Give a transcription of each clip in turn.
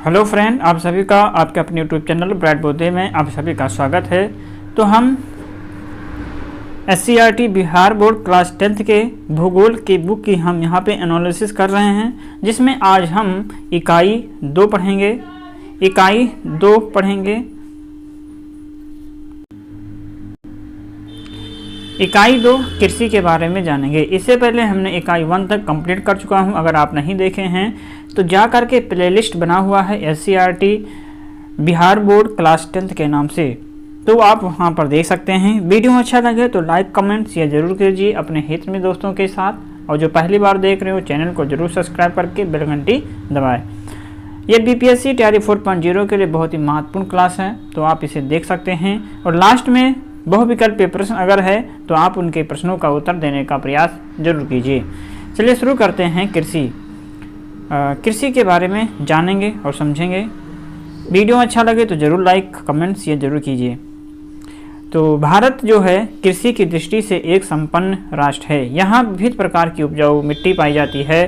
Hello friend, आप सभी का आपके अपने यूट्यूब चैनल ब्राइट बोधे में आप सभी का स्वागत है। तो हम SCERT Bihar board class 10th के भूगोल की बुक की हम यहाँ पे एनालिसिस कर रहे हैं, जिसमें आज हम इकाई 2 पढ़ेंगे। इकाई 2 कृषि के बारे में जानेंगे। इससे पहले हमने इकाई 1 तक कंप्लीट कर चुका हूं। अगर आप नहीं देखे हैं तो जा कर के प्लेलिस्ट बना हुआ है SCERT Bihar board class 10th के नाम से, तो आप वहां पर देख सकते हैं। वीडियो अच्छा लगे तो लाइक कमेंट शेयर जरूर कीजिए अपने हित में दोस्तों के साथ, और जो पहली बार देख रहे हो चैनल को जरूर सब्सक्राइब करके बेल घंटी दबाएँ। ये BPSC तैयारी 4.0 के लिए बहुत ही महत्वपूर्ण क्लास है, तो आप इसे देख सकते हैं। और लास्ट में बहुविकल्पीय प्रश्न अगर है तो आप उनके प्रश्नों का उत्तर देने का प्रयास जरूर कीजिए। चलिए शुरू करते हैं। कृषि के बारे में जानेंगे और समझेंगे। वीडियो अच्छा लगे तो जरूर लाइक कमेंट शेयर जरूर कीजिए। तो भारत जो है कृषि की दृष्टि से एक संपन्न राष्ट्र है। यहाँ विविध प्रकार की उपजाऊ मिट्टी पाई जाती है।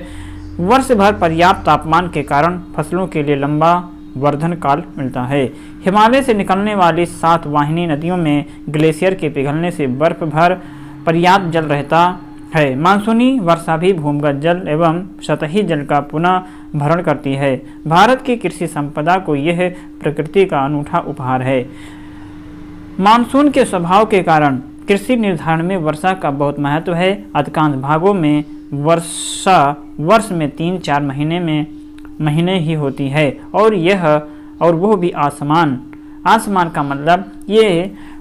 वर्ष भर पर्याप्त तापमान के कारण फसलों के लिए लंबा वर्धन काल मिलता है। हिमालय से निकलने वाली 7 वाहिनी नदियों में ग्लेशियर के पिघलने से बर्फ भर पर्याप्त जल रहता है। मानसूनी वर्षा भी भूमिगत जल एवं सतही जल का पुनः भरण करती है। भारत की कृषि संपदा को यह प्रकृति का अनूठा उपहार है। मानसून के स्वभाव के कारण कृषि निर्धारण में वर्षा का बहुत महत्व है। अधिकांश भागों में वर्षा वर्ष में 3-4 महीने ही होती है, और वो भी आसमान का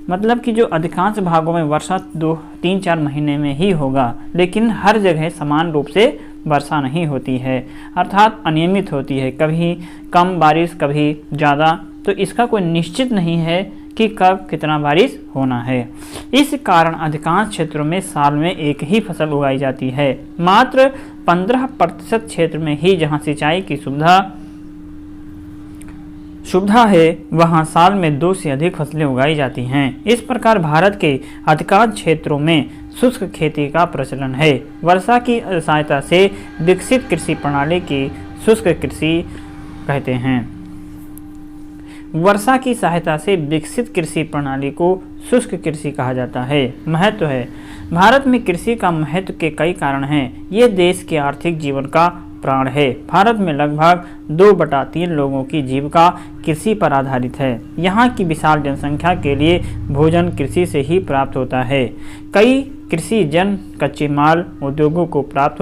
मतलब कि जो अधिकांश भागों में वर्षा 2-3-4 महीने में ही होगा, लेकिन हर जगह समान रूप से वर्षा नहीं होती है, अर्थात अनियमित होती है। कभी कम बारिश कभी ज़्यादा, तो इसका कोई निश्चित नहीं है कि कब कितना बारिश होना है। इस कारण अधिकांश क्षेत्रों में साल में एक ही फसल उगाई जाती है। मात्र 15% क्षेत्र में ही जहां सिंचाई की सुविधा है वहां साल में 2 से अधिक फसलें उगाई जाती हैं। इस प्रकार भारत के अधिकांश क्षेत्रों में शुष्क खेती का प्रचलन है। वर्षा की सहायता से विकसित कृषि प्रणाली की शुष्क कृषि कहते हैं। वर्षा की सहायता से विकसित कृषि प्रणाली को शुष्क कृषि कहा जाता है। महत्व है। भारत में कृषि का महत्व के कई कारण हैं। ये देश के आर्थिक जीवन का प्राण है। भारत में लगभग 2/3 लोगों की जीविका कृषि पर आधारित है। यहाँ की विशाल जनसंख्या के लिए भोजन कृषि से ही प्राप्त होता है। कई कृषि जन कच्चे माल उद्योगों को प्राप्त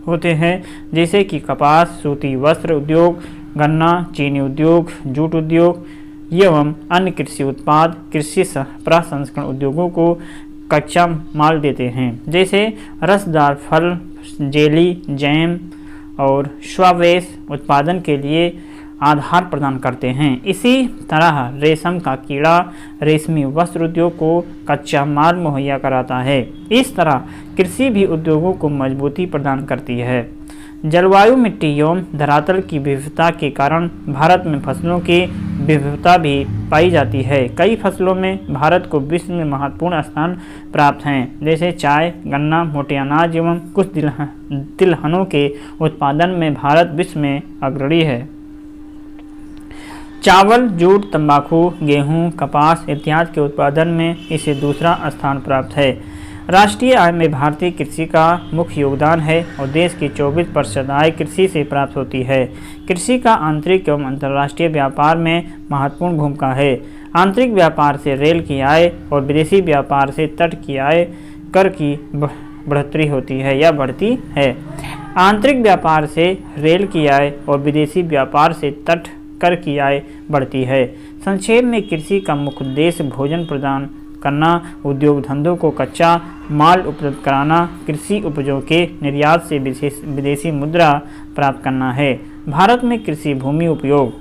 होते हैं, जैसे कि कपास, सूती वस्त्र उद्योग, गन्ना, चीनी उद्योग, जूट उद्योग एवं अन्य कृषि उत्पाद कृषि प्रसंस्करण उद्योगों को कच्चा माल देते हैं, जैसे रसदार फल, जेली, जैम और स्वावेश उत्पादन के लिए आधार प्रदान करते हैं। इसी तरह रेशम का कीड़ा रेशमी वस्त्र उद्योग को कच्चा माल मुहैया कराता है। इस तरह कृषि भी उद्योगों को मजबूती प्रदान करती है। जलवायु, मिट्टी एवं धरातल की विविधता के कारण भारत में फसलों की विविधता भी पाई जाती है। कई फसलों में भारत को विश्व में महत्वपूर्ण स्थान प्राप्त हैं, जैसे चाय, गन्ना, मोटे अनाज एवं कुछ तिलहनों के उत्पादन में भारत विश्व में अग्रणी है। चावल, जूट, तंबाकू, गेहूं, कपास इत्यादि के उत्पादन में इसे दूसरा स्थान प्राप्त है। राष्ट्रीय आय में भारतीय कृषि का मुख्य योगदान है और देश की 24% आय कृषि से प्राप्त होती है। कृषि का आंतरिक एवं अंतर्राष्ट्रीय व्यापार में महत्वपूर्ण भूमिका है। आंतरिक व्यापार से रेल की आय और विदेशी व्यापार से तट की आय कर की बढ़ोतरी होती है या बढ़ती है। आंतरिक व्यापार से रेल की आय और विदेशी व्यापार से तट कर की आय बढ़ती है। संक्षेप में कृषि का मुख्य उद्देश्य भोजन प्रदान करना, उद्योग धंधों को कच्चा माल उपलब्ध कराना, कृषि उपजों के निर्यात से विदेशी मुद्रा प्राप्त करना है। भारत में कृषि भूमि उपयोग।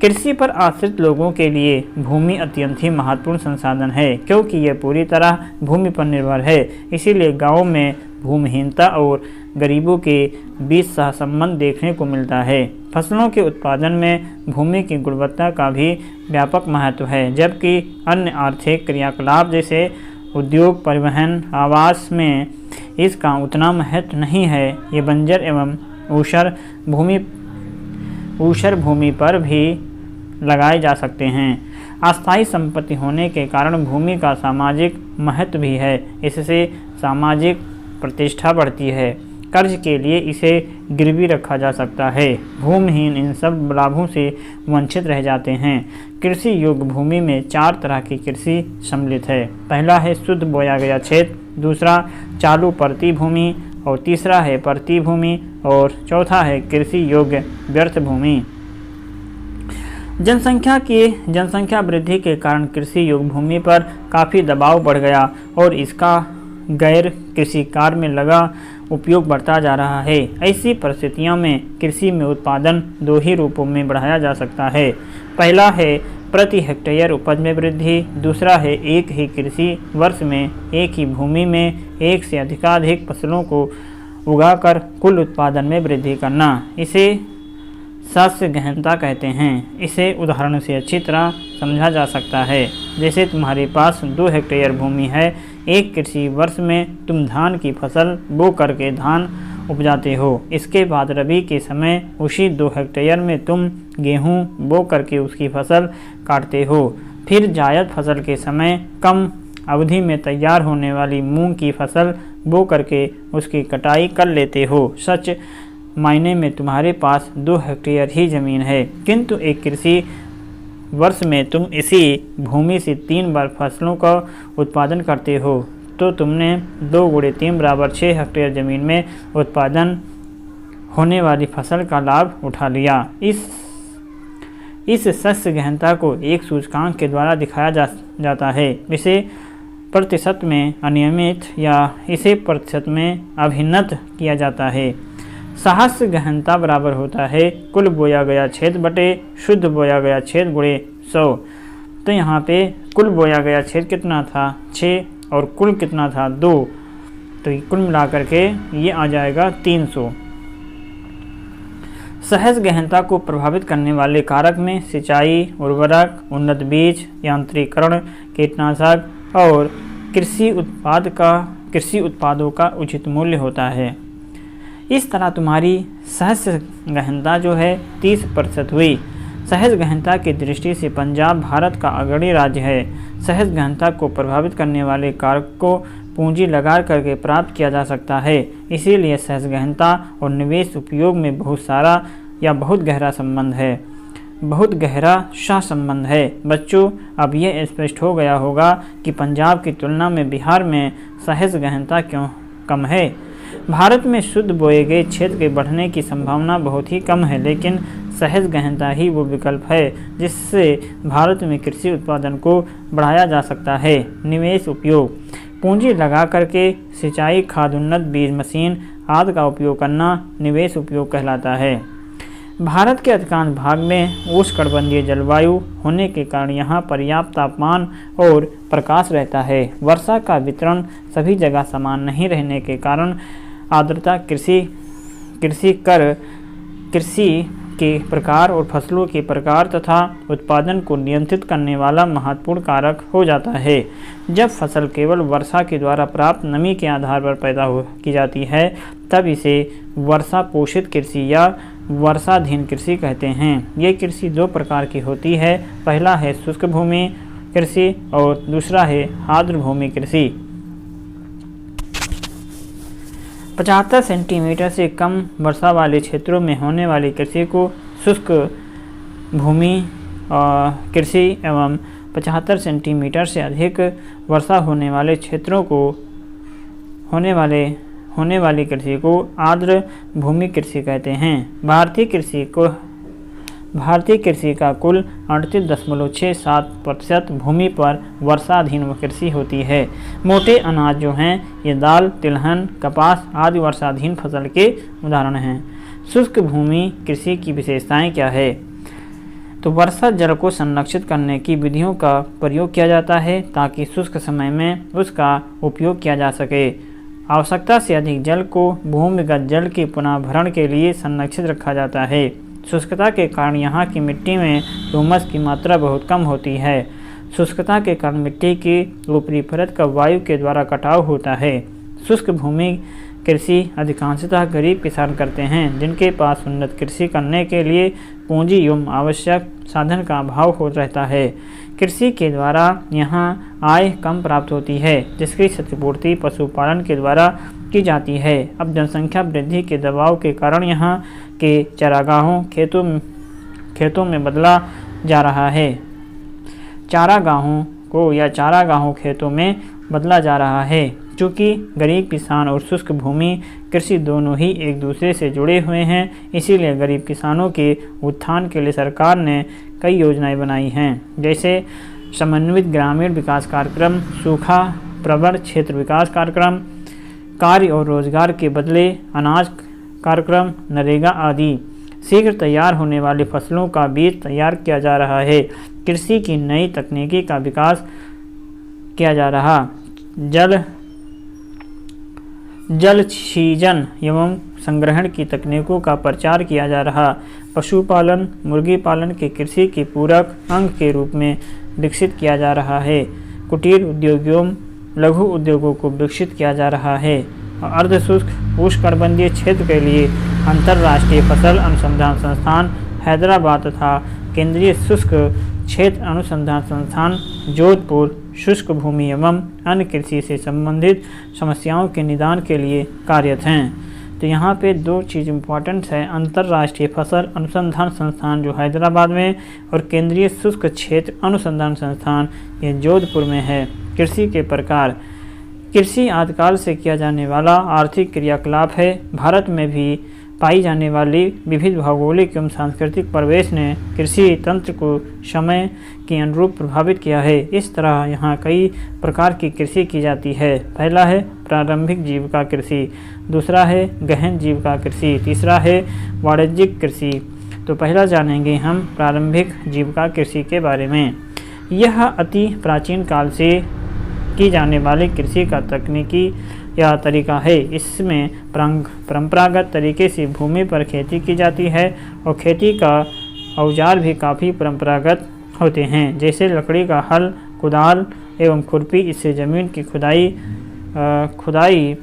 कृषि पर आश्रित लोगों के लिए भूमि अत्यंत ही महत्वपूर्ण संसाधन है, क्योंकि यह पूरी तरह भूमि पर निर्भर है। इसीलिए गाँव में भूमिहीनता और गरीबों के बीच सहसंबंध देखने को मिलता है। फसलों के उत्पादन में भूमि की गुणवत्ता का भी व्यापक महत्व है, जबकि अन्य आर्थिक क्रियाकलाप जैसे उद्योग, परिवहन, आवास में इसका उतना महत्व नहीं है। ये बंजर एवं ऊसर भूमि ऊसर भूमि पर भी लगाए जा सकते हैं। अस्थायी संपत्ति होने के कारण भूमि का सामाजिक महत्व भी है, इससे सामाजिक प्रतिष्ठा बढ़ती है। कर्ज के लिए इसे गिरवी रखा जा सकता है। भूमिहीन इन सब लाभों से वंचित रह जाते हैं। कृषि योग्य भूमि में 4 तरह की कृषि सम्मिलित है। पहला है शुद्ध बोया गया क्षेत्र, दूसरा चालू परती भूमि, और तीसरा है परती भूमि, और चौथा है कृषि योग्य व्यर्थ भूमि। जनसंख्या वृद्धि के कारण कृषि योग्य भूमि पर काफ़ी दबाव बढ़ गया और इसका गैर कृषि कार्य में लगा उपयोग बढ़ता जा रहा है। ऐसी परिस्थितियों में कृषि में उत्पादन 2 ही रूपों में बढ़ाया जा सकता है। पहला है प्रति हेक्टेयर उपज में वृद्धि, दूसरा है एक ही कृषि वर्ष में एक ही भूमि में एक से अधिकाधिक फसलों को उगाकर कुल उत्पादन में वृद्धि करना। इसे शस्य गहनता कहते हैं। इसे उदाहरण से अच्छी तरह समझा जा सकता है। जैसे तुम्हारे पास 2 हेक्टेयर भूमि है, एक कृषि वर्ष में तुम धान की फसल बो करके धान उपजाते हो। इसके बाद रबी के समय उसी 2 हेक्टेयर में तुम गेहूं बो करके उसकी फसल काटते हो। फिर जायद फसल के समय कम अवधि में तैयार होने वाली मूंग की फसल बो करके उसकी कटाई कर लेते हो। सच मायने में तुम्हारे पास 2 हेक्टेयर ही ज़मीन है, किंतु एक कृषि वर्ष में तुम इसी भूमि से 3 बार फसलों का उत्पादन करते हो, तो तुमने 2 × 3 = 6 हेक्टेयर ज़मीन में उत्पादन होने वाली फसल का लाभ उठा लिया। इस शस्य गहनता को एक सूचकांक के द्वारा दिखाया जाता है। इसे प्रतिशत में अनियमित या इसे प्रतिशत में अभिन्नत किया जाता है। सहस्र गहनता बराबर होता है कुल बोया गया क्षेत्र बटे शुद्ध बोया गया क्षेत्र गुणे 100। तो यहाँ पे कुल बोया गया क्षेत्र कितना था 6 और कुल कितना था 2, तो कुल मिलाकर के ये आ जाएगा 300। सहज गहनता को प्रभावित करने वाले कारक में सिंचाई, उर्वरक, उन्नत बीज, यांत्रिकरण, कीटनाशक और कृषि उत्पादों का उचित मूल्य होता है। इस तरह तुम्हारी सहज गहनता जो है 30% हुई। सहज गहनता की दृष्टि से पंजाब भारत का अग्रणी राज्य है। सहज गहनता को प्रभावित करने वाले कारक को पूंजी लगा करके प्राप्त किया जा सकता है। इसीलिए सहज गहनता और निवेश उपयोग में बहुत गहरा संबंध है, बहुत गहरा सहसंबंध है। बच्चों, अब यह स्पष्ट हो गया होगा कि पंजाब की तुलना में बिहार में सहज गहनता क्यों कम है। भारत में शुद्ध बोए गए क्षेत्र के बढ़ने की संभावना बहुत ही कम है, लेकिन सहज गहनता ही वो विकल्प है जिससे भारत में कृषि उत्पादन को बढ़ाया जा सकता है। निवेश उपयोग, पूंजी लगा करके सिंचाई, खाद, उन्नत बीज, मशीन आदि का उपयोग करना निवेश उपयोग कहलाता है। भारत के अधिकांश भाग में उष्णकटिबंधीय जलवायु होने के कारण यहाँ पर्याप्त तापमान और प्रकाश रहता है। वर्षा का वितरण सभी जगह समान नहीं रहने के कारण आर्द्रता कृषि के प्रकार और फसलों के प्रकार तथा उत्पादन को नियंत्रित करने वाला महत्वपूर्ण कारक हो जाता है। जब फसल केवल वर्षा के द्वारा प्राप्त नमी के आधार पर पैदा की जाती है, तब इसे वर्षा पोषित कृषि या वर्षाधीन कृषि कहते हैं। ये कृषि 2 प्रकार की होती है। पहला है शुष्क भूमि कृषि और दूसरा है आर्द्र भूमि कृषि। 75 सेंटीमीटर से कम वर्षा वाले क्षेत्रों में होने वाली कृषि को शुष्क भूमि कृषि एवं 75 सेंटीमीटर से अधिक वर्षा होने वाले क्षेत्रों को होने वाली कृषि को आर्द्र भूमि कृषि कहते हैं। भारतीय कृषि का कुल 38.67% भूमि पर वर्षाधीन कृषि होती है। मोटे अनाज जो हैं ये दाल, तिलहन, कपास आदि वर्षाधीन फसल के उदाहरण हैं। शुष्क भूमि कृषि की विशेषताएं क्या है? तो वर्षा जल को संरक्षित करने की विधियों का प्रयोग किया जाता है ताकि शुष्क समय में उसका उपयोग किया जा सके। आवश्यकता से अधिक जल को भूमिगत जल के पुनः भरण के लिए संरक्षित रखा जाता है। शुष्कता के कारण यहाँ की मिट्टी में ह्यूमस की मात्रा बहुत कम होती है। शुष्कता के कारण मिट्टी की ऊपरी परत का वायु के द्वारा कटाव होता है। शुष्क भूमि कृषि अधिकांशतः गरीब किसान करते हैं, जिनके पास उन्नत कृषि करने के लिए पूंजी एवं आवश्यक साधन का अभाव हो रहता है। कृषि के द्वारा यहाँ आय कम प्राप्त होती है, जिसकी क्षतिपूर्ति पशुपालन के द्वारा की जाती है। अब जनसंख्या वृद्धि के दबाव के कारण यहाँ के चारागाहों खेतों में बदला जा रहा है। चारागाहों खेतों में बदला जा रहा है। चूँकि गरीब किसान और शुष्क भूमि कृषि दोनों ही एक दूसरे से जुड़े हुए हैं, इसीलिए गरीब किसानों के उत्थान के लिए सरकार ने कई योजनाएं बनाई हैं, जैसे समन्वित ग्रामीण विकास कार्यक्रम, सूखा प्रवण क्षेत्र विकास कार्यक्रम, कार्य और रोजगार के बदले अनाज कार्यक्रम, नरेगा आदि। शीघ्र तैयार होने वाली फसलों का बीज तैयार किया जा रहा है। कृषि की नई तकनीकी का विकास किया जा रहा। जल सीजन एवं संग्रहण की तकनीकों का प्रचार किया जा रहा। पशुपालन, मुर्गी पालन के कृषि के पूरक अंग के रूप में विकसित किया जा रहा है। कुटीर उद्योगों, लघु उद्योगों को विकसित किया जा रहा है। अर्धशुष्क उष्णकटिबंधीय क्षेत्र के लिए अंतर्राष्ट्रीय फसल अनुसंधान संस्थान हैदराबाद तथा केंद्रीय शुष्क क्षेत्र अनुसंधान संस्थान जोधपुर शुष्क भूमि एवं अन्य कृषि से संबंधित समस्याओं के निदान के लिए कार्यरत हैं। तो यहाँ पे दो चीज़ इम्पॉर्टेंट है, अंतर्राष्ट्रीय फसल अनुसंधान संस्थान जो हैदराबाद में और केंद्रीय शुष्क क्षेत्र अनुसंधान संस्थान ये जोधपुर में है। कृषि के प्रकार, कृषि आदिकाल से किया जाने वाला आर्थिक क्रियाकलाप है। भारत में भी पाई जाने वाली विविध भौगोलिक एवं सांस्कृतिक परिवेश ने कृषि तंत्र को समय के अनुरूप प्रभावित किया है। इस तरह यहाँ कई प्रकार की कृषि की जाती है। पहला है प्रारंभिक जीविका कृषि, दूसरा है गहन जीविका कृषि, तीसरा है वाणिज्यिक कृषि। तो पहला जानेंगे हम प्रारंभिक जीविका कृषि के बारे में। यह अति प्राचीन काल से की जाने वाली कृषि का तकनीकी या तरीका है। इसमें परंपरागत तरीके से भूमि पर खेती की जाती है और खेती का औजार भी काफ़ी परंपरागत होते हैं, जैसे लकड़ी का हल, कुदाल एवं खुरपी। इससे ज़मीन की खुदाई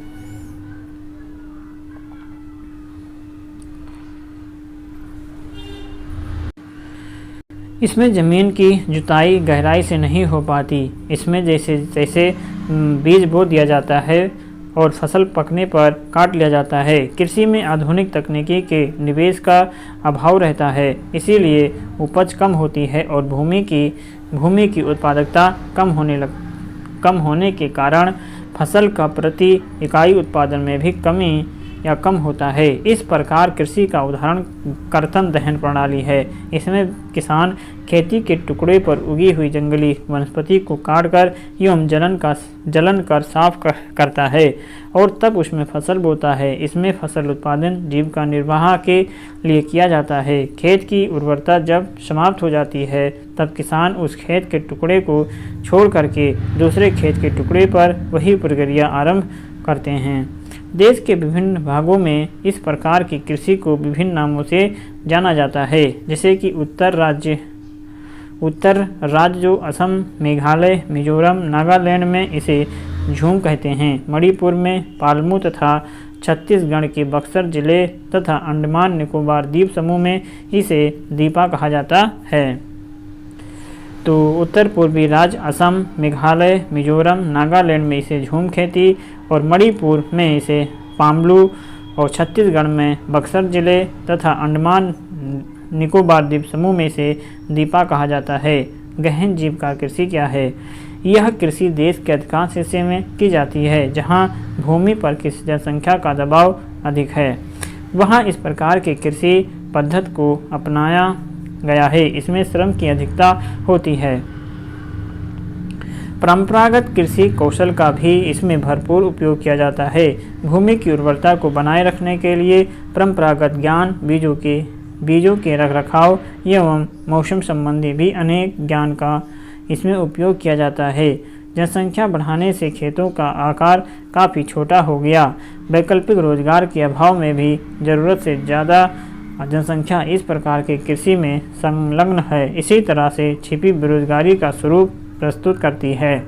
इसमें ज़मीन की जुताई गहराई से नहीं हो पाती। इसमें जैसे जैसे बीज बो दिया जाता है और फसल पकने पर काट लिया जाता है। कृषि में आधुनिक तकनीकी के निवेश का अभाव रहता है, इसीलिए उपज कम होती है और भूमि की उत्पादकता कम होने के कारण फसल का प्रति इकाई उत्पादन में भी कम होता है। इस प्रकार कृषि का उदाहरण कर्तन दहन प्रणाली है। इसमें किसान खेती के टुकड़े पर उगी हुई जंगली वनस्पति को काटकर एवं जलन कर साफ करता है और तब उसमें फसल बोता है। इसमें फसल उत्पादन जीविका निर्वाह के लिए किया जाता है। खेत की उर्वरता जब समाप्त हो जाती है तब किसान उस खेत के टुकड़े को छोड़ करके दूसरे खेत के टुकड़े पर वही प्रक्रिया आरंभ करते हैं। देश के विभिन्न भागों में इस प्रकार की कृषि को विभिन्न नामों से जाना जाता है, जैसे कि उत्तर राज्य जो असम, मेघालय, मिजोरम, नागालैंड में इसे झूम कहते हैं। मणिपुर में पालमू तथा छत्तीसगढ़ के बक्सर जिले तथा अंडमान निकोबार द्वीप समूह में इसे दीपा कहा जाता है। तो उत्तर पूर्वी राज्य असम, मेघालय, मिजोरम, नागालैंड में इसे झूम खेती और मणिपुर में इसे पामलू और छत्तीसगढ़ में बक्सर जिले तथा अंडमान निकोबार द्वीप समूह में इसे दीपा कहा जाता है। गहन जीविका कृषि क्या है? यह कृषि देश के अधिकांश हिस्से में की जाती है जहां भूमि पर की जनसंख्या का दबाव अधिक है। वहां इस प्रकार की कृषि पद्धति को अपनाया गया है। इसमें श्रम की अधिकता होती है। परंपरागत कृषि कौशल का भी इसमें भरपूर उपयोग किया जाता है। भूमि की उर्वरता को बनाए रखने के लिए परंपरागत ज्ञान, बीजों के रखरखाव एवं मौसम संबंधी भी अनेक ज्ञान का इसमें उपयोग किया जाता है। जनसंख्या बढ़ाने से खेतों का आकार काफ़ी छोटा हो गया। वैकल्पिक रोजगार के अभाव में भी ज़रूरत से ज़्यादा जनसंख्या इस प्रकार के कृषि में संलग्न है। इसी तरह से छिपी बेरोजगारी का स्वरूप प्रस्तुत करती है।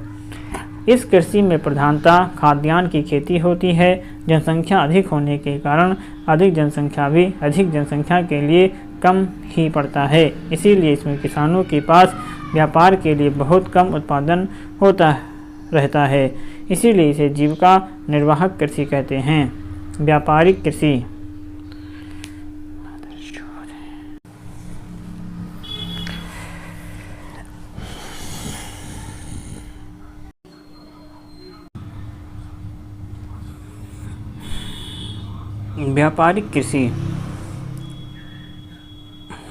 इस कृषि में प्रधानतः खाद्यान्न की खेती होती है। जनसंख्या अधिक होने के कारण अधिक जनसंख्या भी अधिक जनसंख्या के लिए कम ही पड़ता है, इसीलिए इसमें किसानों के पास व्यापार के लिए बहुत कम उत्पादन होता रहता है, इसीलिए इसे जीविका निर्वाहक कृषि कहते हैं। व्यापारिक कृषि व्यापारिक कृषि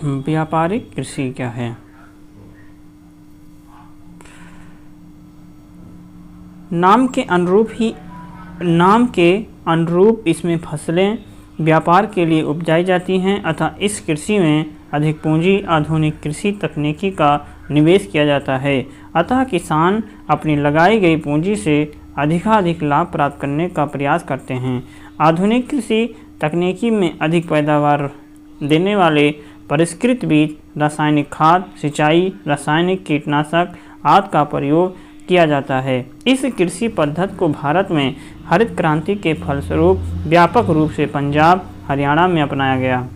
व्यापारिक कृषि क्या है? नाम के अनुरूप इसमें फसलें व्यापार के लिए उपजाई जाती हैं, अतः इस कृषि में अधिक पूंजी आधुनिक कृषि तकनीकी का निवेश किया जाता है। अतः किसान अपनी लगाई गई पूंजी से अधिकाधिक लाभ प्राप्त करने का प्रयास करते हैं। आधुनिक कृषि तकनीकी में अधिक पैदावार देने वाले परिष्कृत बीज, रासायनिक खाद, सिंचाई, रासायनिक कीटनाशक आदि का प्रयोग किया जाता है। इस कृषि पद्धति को भारत में हरित क्रांति के फलस्वरूप व्यापक रूप से पंजाब, हरियाणा में अपनाया गया।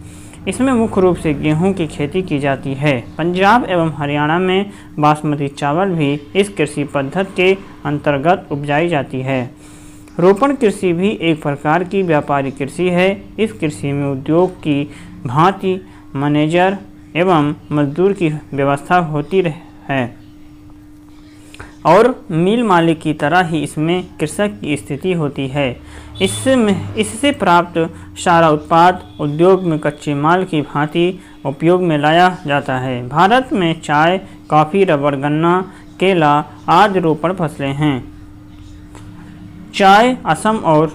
इसमें मुख्य रूप से गेहूं की खेती की जाती है। पंजाब एवं हरियाणा में बासमती चावल भी इस कृषि पद्धति के अंतर्गत उपजाई जाती है। रोपण कृषि भी एक प्रकार की व्यापारिक कृषि है। इस कृषि में उद्योग की भांति मैनेजर एवं मजदूर की व्यवस्था होती है और मिल मालिक की तरह ही इसमें कृषक की स्थिति होती है। इससे प्राप्त सारा उत्पाद उद्योग में कच्चे माल की भांति उपयोग में लाया जाता है। भारत में चाय, कॉफ़ी, रबड़, गन्ना, केला आदि रोपण फसलें हैं। चाय असम और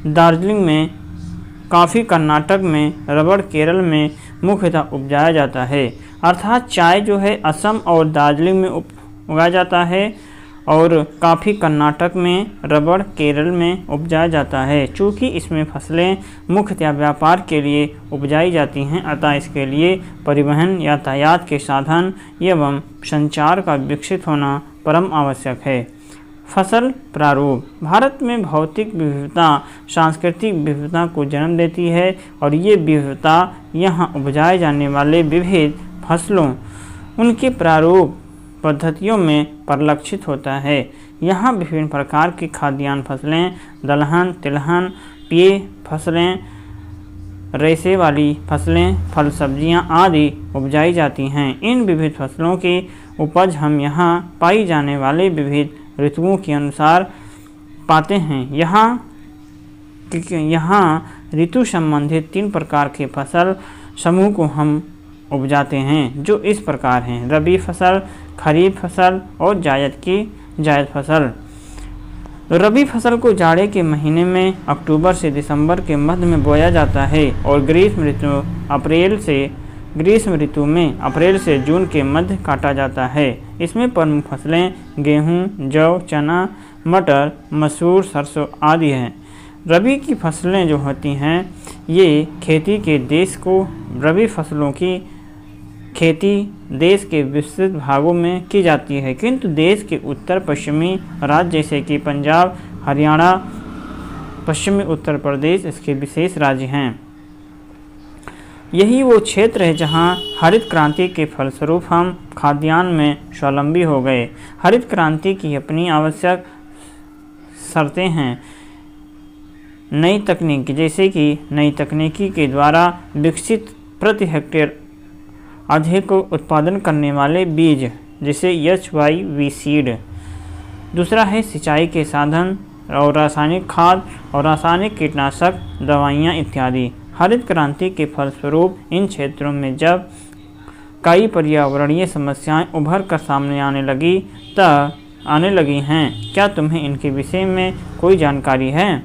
दार्जिलिंग में, कॉफ़ी कर्नाटक में, रबड़ केरल में मुख्यतः उपजाया जाता है। अर्थात चाय जो है असम और दार्जिलिंग में उगाया जाता है और कॉफ़ी कर्नाटक में, रबड़ केरल में उपजाया जाता है। चूँकि इसमें फसलें मुख्यतः व्यापार के लिए उपजाई जाती हैं, अतः इसके लिए परिवहन, यातायात के साधन एवं संचार का विकसित होना परम आवश्यक है। फसल प्रारूप भारत में भौतिक विविधता सांस्कृतिक विविधता को जन्म देती है और ये विविधता यहाँ उपजाए जाने वाले विविध फसलों उनके प्रारूप पद्धतियों में परिलक्षित होता है। यहाँ विभिन्न प्रकार की खाद्यान्न फसलें, दलहन, तिलहन, पेय फसलें, रेशे वाली फसलें, फल सब्जियाँ आदि उपजाई जाती हैं। इन विविध फसलों की उपज हम यहाँ पाई जाने वाले विविध ऋतुओं के अनुसार पाते हैं। यहाँ ऋतु संबंधित 3 प्रकार के फसल समूह को हम उपजाते हैं, जो इस प्रकार हैं: रबी फसल, खरीफ फसल और जायद फसल। रबी फसल को जाड़े के महीने में अक्टूबर से दिसंबर के मध्य में बोया जाता है और ग्रीष्म ऋतु में अप्रैल से जून के मध्य काटा जाता है। इसमें प्रमुख फसलें गेहूं, जौ, चना, मटर, मसूर, सरसों आदि हैं। रबी की फसलें जो होती हैं ये रबी फसलों की खेती देश के विस्तृत भागों में की जाती है, किंतु देश के उत्तर पश्चिमी राज्य जैसे कि पंजाब, हरियाणा, पश्चिमी उत्तर प्रदेश इसके विशेष राज्य हैं। यही वो क्षेत्र है जहां हरित क्रांति के फलस्वरूप हम खाद्यान्न में स्वावलंबी हो गए। हरित क्रांति की अपनी आवश्यक शर्तें हैं। नई तकनीक जैसे कि नई तकनीकी के द्वारा विकसित प्रति हेक्टेयर अधिक उत्पादन करने वाले बीज जैसे HYV सीड। दूसरा है सिंचाई के साधन और रासायनिक खाद और रासायनिक कीटनाशक दवाइयाँ इत्यादि। हरित क्रांति के फलस्वरूप इन क्षेत्रों में जब कई पर्यावरणीय समस्याएं उभर कर सामने आने लगी हैं, क्या तुम्हें इनके विषय में कोई जानकारी है?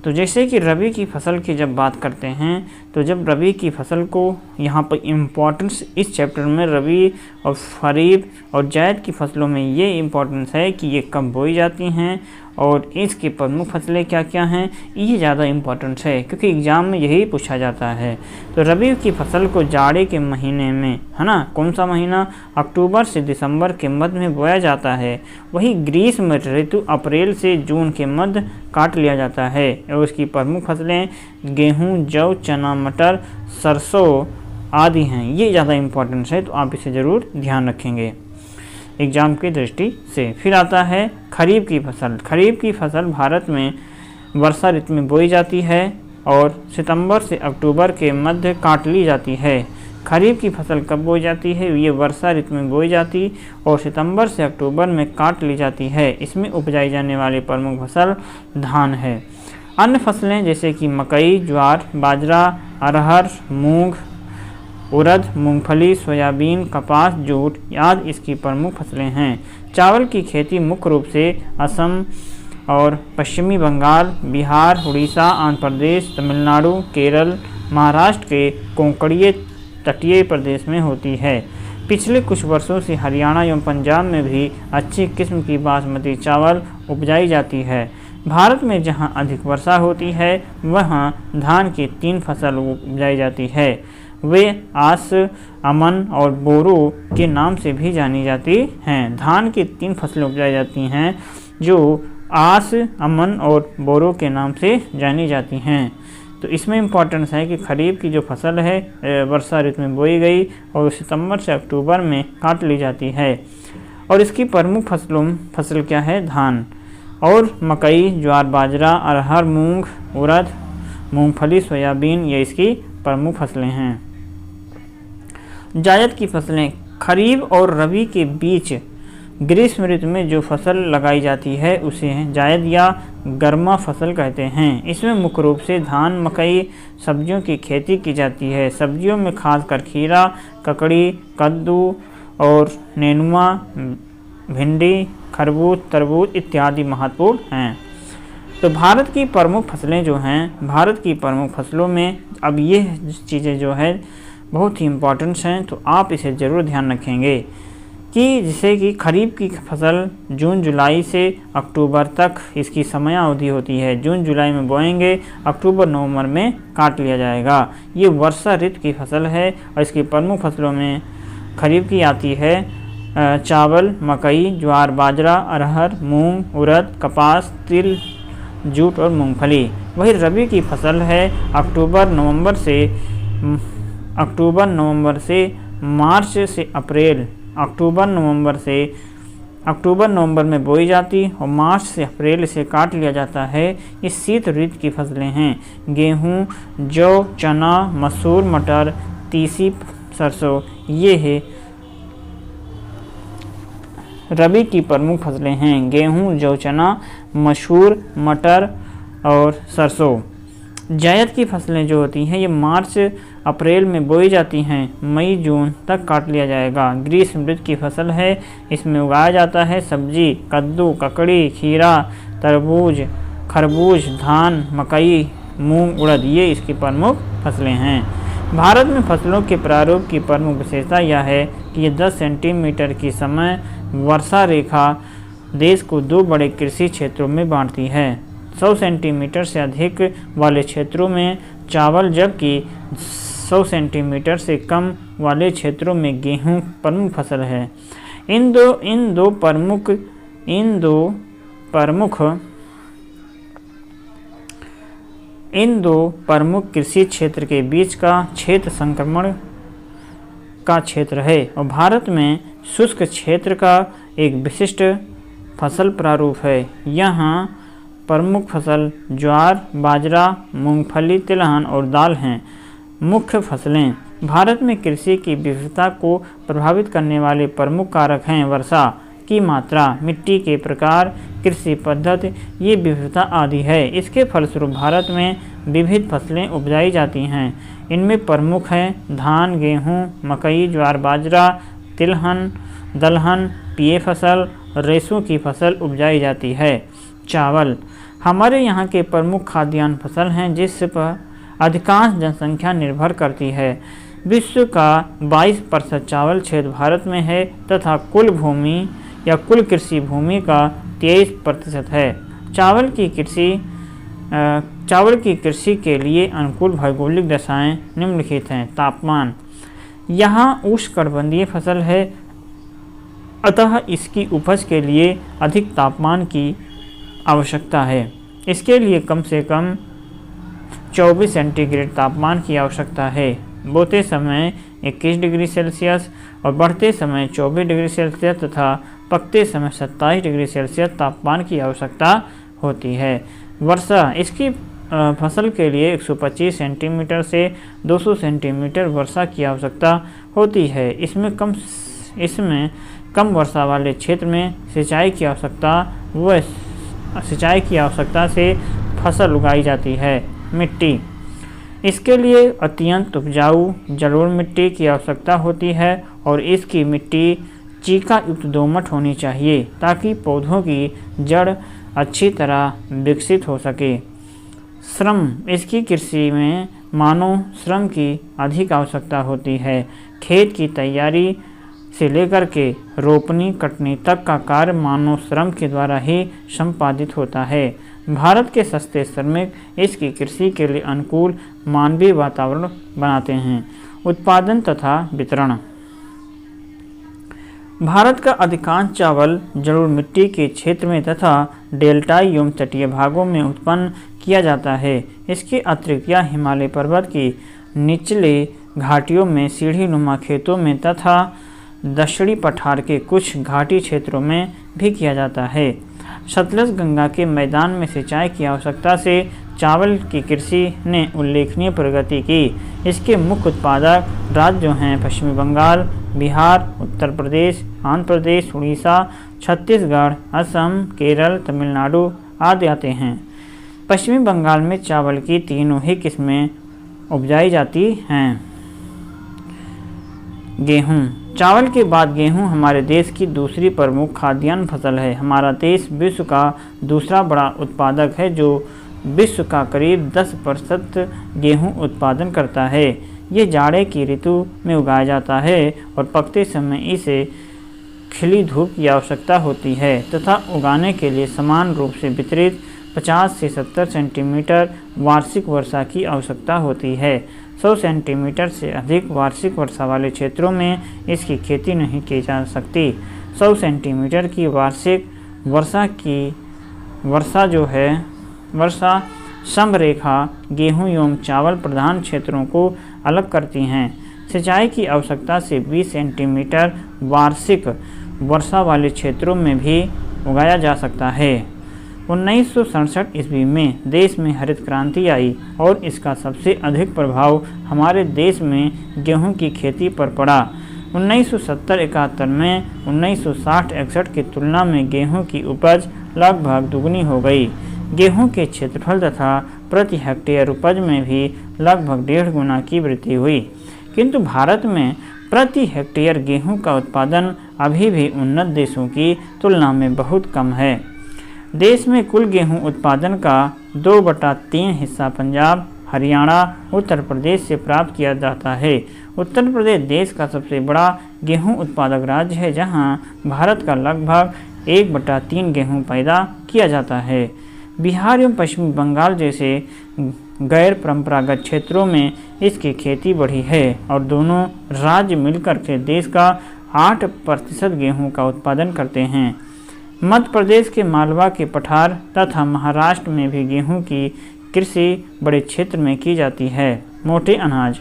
तो जैसे कि रबी की फसल की जब बात करते हैं तो जब रबी की फसल को यहाँ पर इम्पोर्टेंस इस चैप्टर में रबी और खरीफ और जायद की फसलों में ये इम्पोर्टेंस है कि ये कब बोई जाती हैं और इसकी प्रमुख फसलें क्या क्या हैं, ये ज़्यादा इम्पोर्टेंस है क्योंकि एग्ज़ाम में यही पूछा जाता है। तो रबी की फसल को जाड़े के महीने में, है ना, कौन सा महीना, अक्टूबर से दिसंबर के मध्य में बोया जाता है। वही ग्रीष्म ऋतु अप्रैल से जून के मध्य काट लिया जाता है और उसकी प्रमुख फसलें गेहूँ, जौ, चना, मटर, सरसों आदि हैं। ये ज़्यादा इम्पोर्टेंस है, तो आप इसे ज़रूर ध्यान रखेंगे एग्ज़ाम की दृष्टि से। फिर आता है खरीफ की फसल। खरीफ की फसल भारत में वर्षा ऋतु में बोई जाती है और सितंबर से अक्टूबर के मध्य काट ली जाती है। खरीफ की फसल कब बोई जाती है, ये वर्षा ऋतु में बोई जाती और सितंबर से अक्टूबर में काट ली जाती है। इसमें उपजाई जाने वाली प्रमुख फसल धान है। अन्य फसलें जैसे कि मकई, ज्वार, बाजरा, अरहर, मूंग, उड़द, मूंगफली, सोयाबीन, कपास, जूट आदि इसकी प्रमुख फसलें हैं। चावल की खेती मुख्य रूप से असम और पश्चिमी बंगाल, बिहार, उड़ीसा, आंध्र प्रदेश, तमिलनाडु, केरल, महाराष्ट्र के कोंकणीय तटीय प्रदेश में होती है। पिछले कुछ वर्षों से हरियाणा एवं पंजाब में भी अच्छी किस्म की बासमती चावल उपजाई जाती है। भारत में जहां अधिक वर्षा होती है वहां धान की 3 फसल उपजाई जाती है। वे आस, अमन और बोरो के नाम से भी जानी जाती हैं। धान की 3 फसलें उपजाई जाती हैं जो आस, अमन और बोरो के नाम से जानी जाती हैं। तो इसमें इम्पोर्टेंस है कि खरीफ की जो फसल है वर्षा ऋतु में बोई गई और सितंबर से अक्टूबर में काट ली जाती है और इसकी प्रमुख फसल क्या है, धान। और मकई, ज्वार, बाजरा, अरहर, मूंग, उड़द, मूंगफली, सोयाबीन ये इसकी प्रमुख फसलें हैं। जायद की फसलें खरीफ और रबी के बीच ग्रीष्म ऋतु में जो फसल लगाई जाती है उसे जायद या गर्मा फसल कहते हैं। इसमें मुख्य रूप से धान, मकई, सब्जियों की खेती की जाती है। सब्जियों में खासकर खीरा, ककड़ी, कद्दू और नेनुआ, भिंडी, खरबूज, तरबूज इत्यादि महत्वपूर्ण हैं। तो भारत की प्रमुख फसलें जो हैं, भारत की प्रमुख फसलों में अब ये चीज़ें जो है बहुत ही इम्पोर्टेंट्स हैं, तो आप इसे ज़रूर ध्यान रखेंगे कि जैसे कि खरीफ की फसल जून जुलाई से अक्टूबर तक इसकी समय अवधि होती है। जून जुलाई में बोएंगे, अक्टूबर नवंबर में काट लिया जाएगा। ये वर्षा ऋतु की फसल है और इसकी प्रमुख फसलों में खरीफ की आती है चावल, मकई, ज्वार, बाजरा, अरहर, मूंग, उड़द, कपास, तिल, जूट और मूंगफली। वही रबी की फसल है अक्टूबर नवंबर से मार्च से अप्रैल, अक्टूबर नवंबर में बोई जाती और मार्च से अप्रैल से काट लिया जाता है। ये शीत ऋतु की फसलें हैं। गेहूँ, जौ, चना, मसूर, मटर, तीसी, सरसों ये है रबी की प्रमुख फसलें हैं। गेहूँ, जौ, चना, मसूर, मटर और सरसों। जायद की फसलें जो होती हैं ये मार्च अप्रैल में बोई जाती हैं, मई जून तक काट लिया जाएगा। ग्रीष्म ऋतु की फसल है, इसमें उगाया जाता है सब्जी, कद्दू, ककड़ी, खीरा, तरबूज, खरबूज, धान, मकई, मूंग, उड़द ये इसकी प्रमुख फसलें हैं। भारत में फसलों के प्रारूप की प्रमुख विशेषता यह है कि ये 10 सेंटीमीटर की समय वर्षा रेखा देश को 2 बड़े कृषि क्षेत्रों में बांटती है। 100 सेंटीमीटर से अधिक वाले क्षेत्रों में चावल, जबकि 100 सेंटीमीटर से कम वाले क्षेत्रों में गेहूं प्रमुख फसल है। इन दो प्रमुख कृषि क्षेत्र के बीच का क्षेत्र संक्रमण का क्षेत्र है और भारत में शुष्क क्षेत्र का एक विशिष्ट फसल प्रारूप है। यहाँ प्रमुख फसल ज्वार, बाजरा, मूंगफली, तिलहन और दाल हैं। मुख्य फसलें भारत में कृषि की विविधता को प्रभावित करने वाले प्रमुख कारक हैं वर्षा की मात्रा, मिट्टी के प्रकार, कृषि पद्धति, ये विविधता आदि है। इसके फलस्वरूप भारत में विविध फसलें उपजाई जाती हैं। इनमें प्रमुख हैं धान, गेहूँ, मकई, ज्वार, बाजरा, तिलहन, दलहन, पीले फसल, रेशों की फसल उपजाई जाती है। चावल हमारे यहाँ के प्रमुख खाद्यान्न फसल हैं जिस पर अधिकांश जनसंख्या निर्भर करती है। विश्व का 22% चावल क्षेत्र भारत में है तथा कुल भूमि या कुल कृषि भूमि का 23% है। चावल की कृषि के लिए अनुकूल भौगोलिक दशाएं निम्नलिखित हैं। तापमान, यहाँ उष्णकटिबंधीय फसल है, अतः इसकी उपज के लिए अधिक तापमान की आवश्यकता है। इसके लिए कम से कम 24 सेंटीग्रेड तापमान की आवश्यकता है। बोते समय 21 डिग्री सेल्सियस और बढ़ते समय 24 डिग्री सेल्सियस तथा पकते समय 27 डिग्री सेल्सियस तापमान की आवश्यकता होती है। वर्षा, इसकी फसल के लिए 125 सेंटीमीटर से 200 सेंटीमीटर वर्षा की आवश्यकता होती है। इसमें कम वर्षा वाले क्षेत्र में सिंचाई की आवश्यकता से फसल उगाई जाती है। मिट्टी, इसके लिए अत्यंत उपजाऊ जलोढ़ मिट्टी की आवश्यकता होती है और इसकी मिट्टी चीका युक्त दोमट होनी चाहिए ताकि पौधों की जड़ अच्छी तरह विकसित हो सके। श्रम, इसकी कृषि में मानव श्रम की अधिक आवश्यकता होती है। खेत की तैयारी से लेकर के रोपनी कटनी तक का कार्य मानव श्रम के द्वारा ही संपादित होता है। भारत के सस्ते श्रमिक इसकी कृषि के लिए अनुकूल मानवीय वातावरण बनाते हैं। उत्पादन तथा वितरण, भारत का अधिकांश चावल जलोढ़ मिट्टी के क्षेत्र में तथा डेल्टाई एवं तटीय भागों में उत्पन्न किया जाता है। इसके अतिरिक्त यह हिमालय पर्वत की निचले घाटियों में सीढ़ी नुमा खेतों में तथा दक्षिणी पठार के कुछ घाटी क्षेत्रों में भी किया जाता है। सतलज गंगा के मैदान में सिंचाई की आवश्यकता से चावल की कृषि ने उल्लेखनीय प्रगति की। इसके मुख्य उत्पादक राज्य जो हैं पश्चिमी बंगाल, बिहार, उत्तर प्रदेश, आंध्र प्रदेश, उड़ीसा, छत्तीसगढ़, असम, केरल, तमिलनाडु आदि आते हैं। पश्चिमी बंगाल में चावल की तीनों ही किस्में उपजाई जाती हैं। गेहूँ, चावल के बाद गेहूं हमारे देश की दूसरी प्रमुख खाद्यान्न फसल है। हमारा देश विश्व का दूसरा बड़ा उत्पादक है जो विश्व का करीब 10% गेहूं उत्पादन करता है। ये जाड़े की ऋतु में उगाया जाता है और पकते समय इसे खिली धूप की आवश्यकता होती है तथा उगाने के लिए समान रूप से वितरित 50 से 70 सेंटीमीटर वार्षिक वर्षा की आवश्यकता होती है। 100 सेंटीमीटर से अधिक वार्षिक वर्षा वाले क्षेत्रों में इसकी खेती नहीं की जा सकती। 100 सेंटीमीटर की वार्षिक वर्षा समरेखा गेहूं एवं चावल प्रधान क्षेत्रों को अलग करती हैं। सिंचाई की आवश्यकता से 20 सेंटीमीटर वार्षिक वर्षा वाले क्षेत्रों में भी उगाया जा सकता है। 1967 ईस्वी में देश में हरित क्रांति आई और इसका सबसे अधिक प्रभाव हमारे देश में गेहूं की खेती पर पड़ा। 1970-71 में 1960-61 की तुलना में गेहूं की उपज लगभग दुगनी हो गई। गेहूं के क्षेत्रफल तथा प्रति हेक्टेयर उपज में भी लगभग 1.5 गुना की वृद्धि हुई, किंतु भारत में प्रति हेक्टेयर गेहूं का उत्पादन अभी भी उन्नत देशों की तुलना में बहुत कम है। देश में कुल गेहूं उत्पादन का 2/3 हिस्सा पंजाब, हरियाणा, उत्तर प्रदेश से प्राप्त किया जाता है। उत्तर प्रदेश देश का सबसे बड़ा गेहूं उत्पादक राज्य है, जहां भारत का लगभग 1/3 गेहूं पैदा किया जाता है। बिहार एवं पश्चिमी बंगाल जैसे गैर परंपरागत क्षेत्रों में इसकी खेती बढ़ी है और दोनों राज्य मिलकर के देश का 8% गेहूं का उत्पादन करते हैं। मध्य प्रदेश के मालवा के पठार तथा महाराष्ट्र में भी गेहूं की कृषि बड़े क्षेत्र में की जाती है। मोटे अनाज,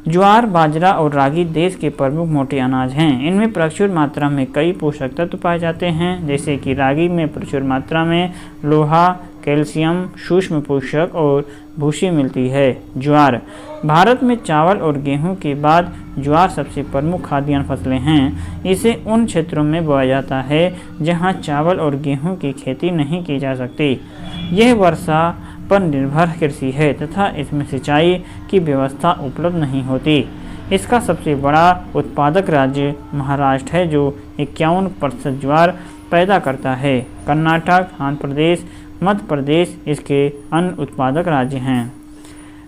ज्वार, बाजरा और रागी देश के प्रमुख मोटे अनाज हैं। इनमें प्रचुर मात्रा में कई पोषक तत्व पाए जाते हैं, जैसे कि रागी में प्रचुर मात्रा में लोहा, कैल्शियम, सूक्ष्म पोषक और भूसी मिलती है। ज्वार, भारत में चावल और गेहूं के बाद ज्वार सबसे प्रमुख खाद्यान्न फसलें हैं। इसे उन क्षेत्रों में बोया जाता है जहां चावल और गेहूं की खेती नहीं की जा सकती। यह वर्षा पर निर्भर कृषि है तथा इसमें सिंचाई की व्यवस्था उपलब्ध नहीं होती। इसका सबसे बड़ा उत्पादक राज्य महाराष्ट्र है जो 51% ज्वार पैदा करता है। कर्नाटक, आंध्र प्रदेश, मध्य प्रदेश इसके अन्य उत्पादक राज्य हैं।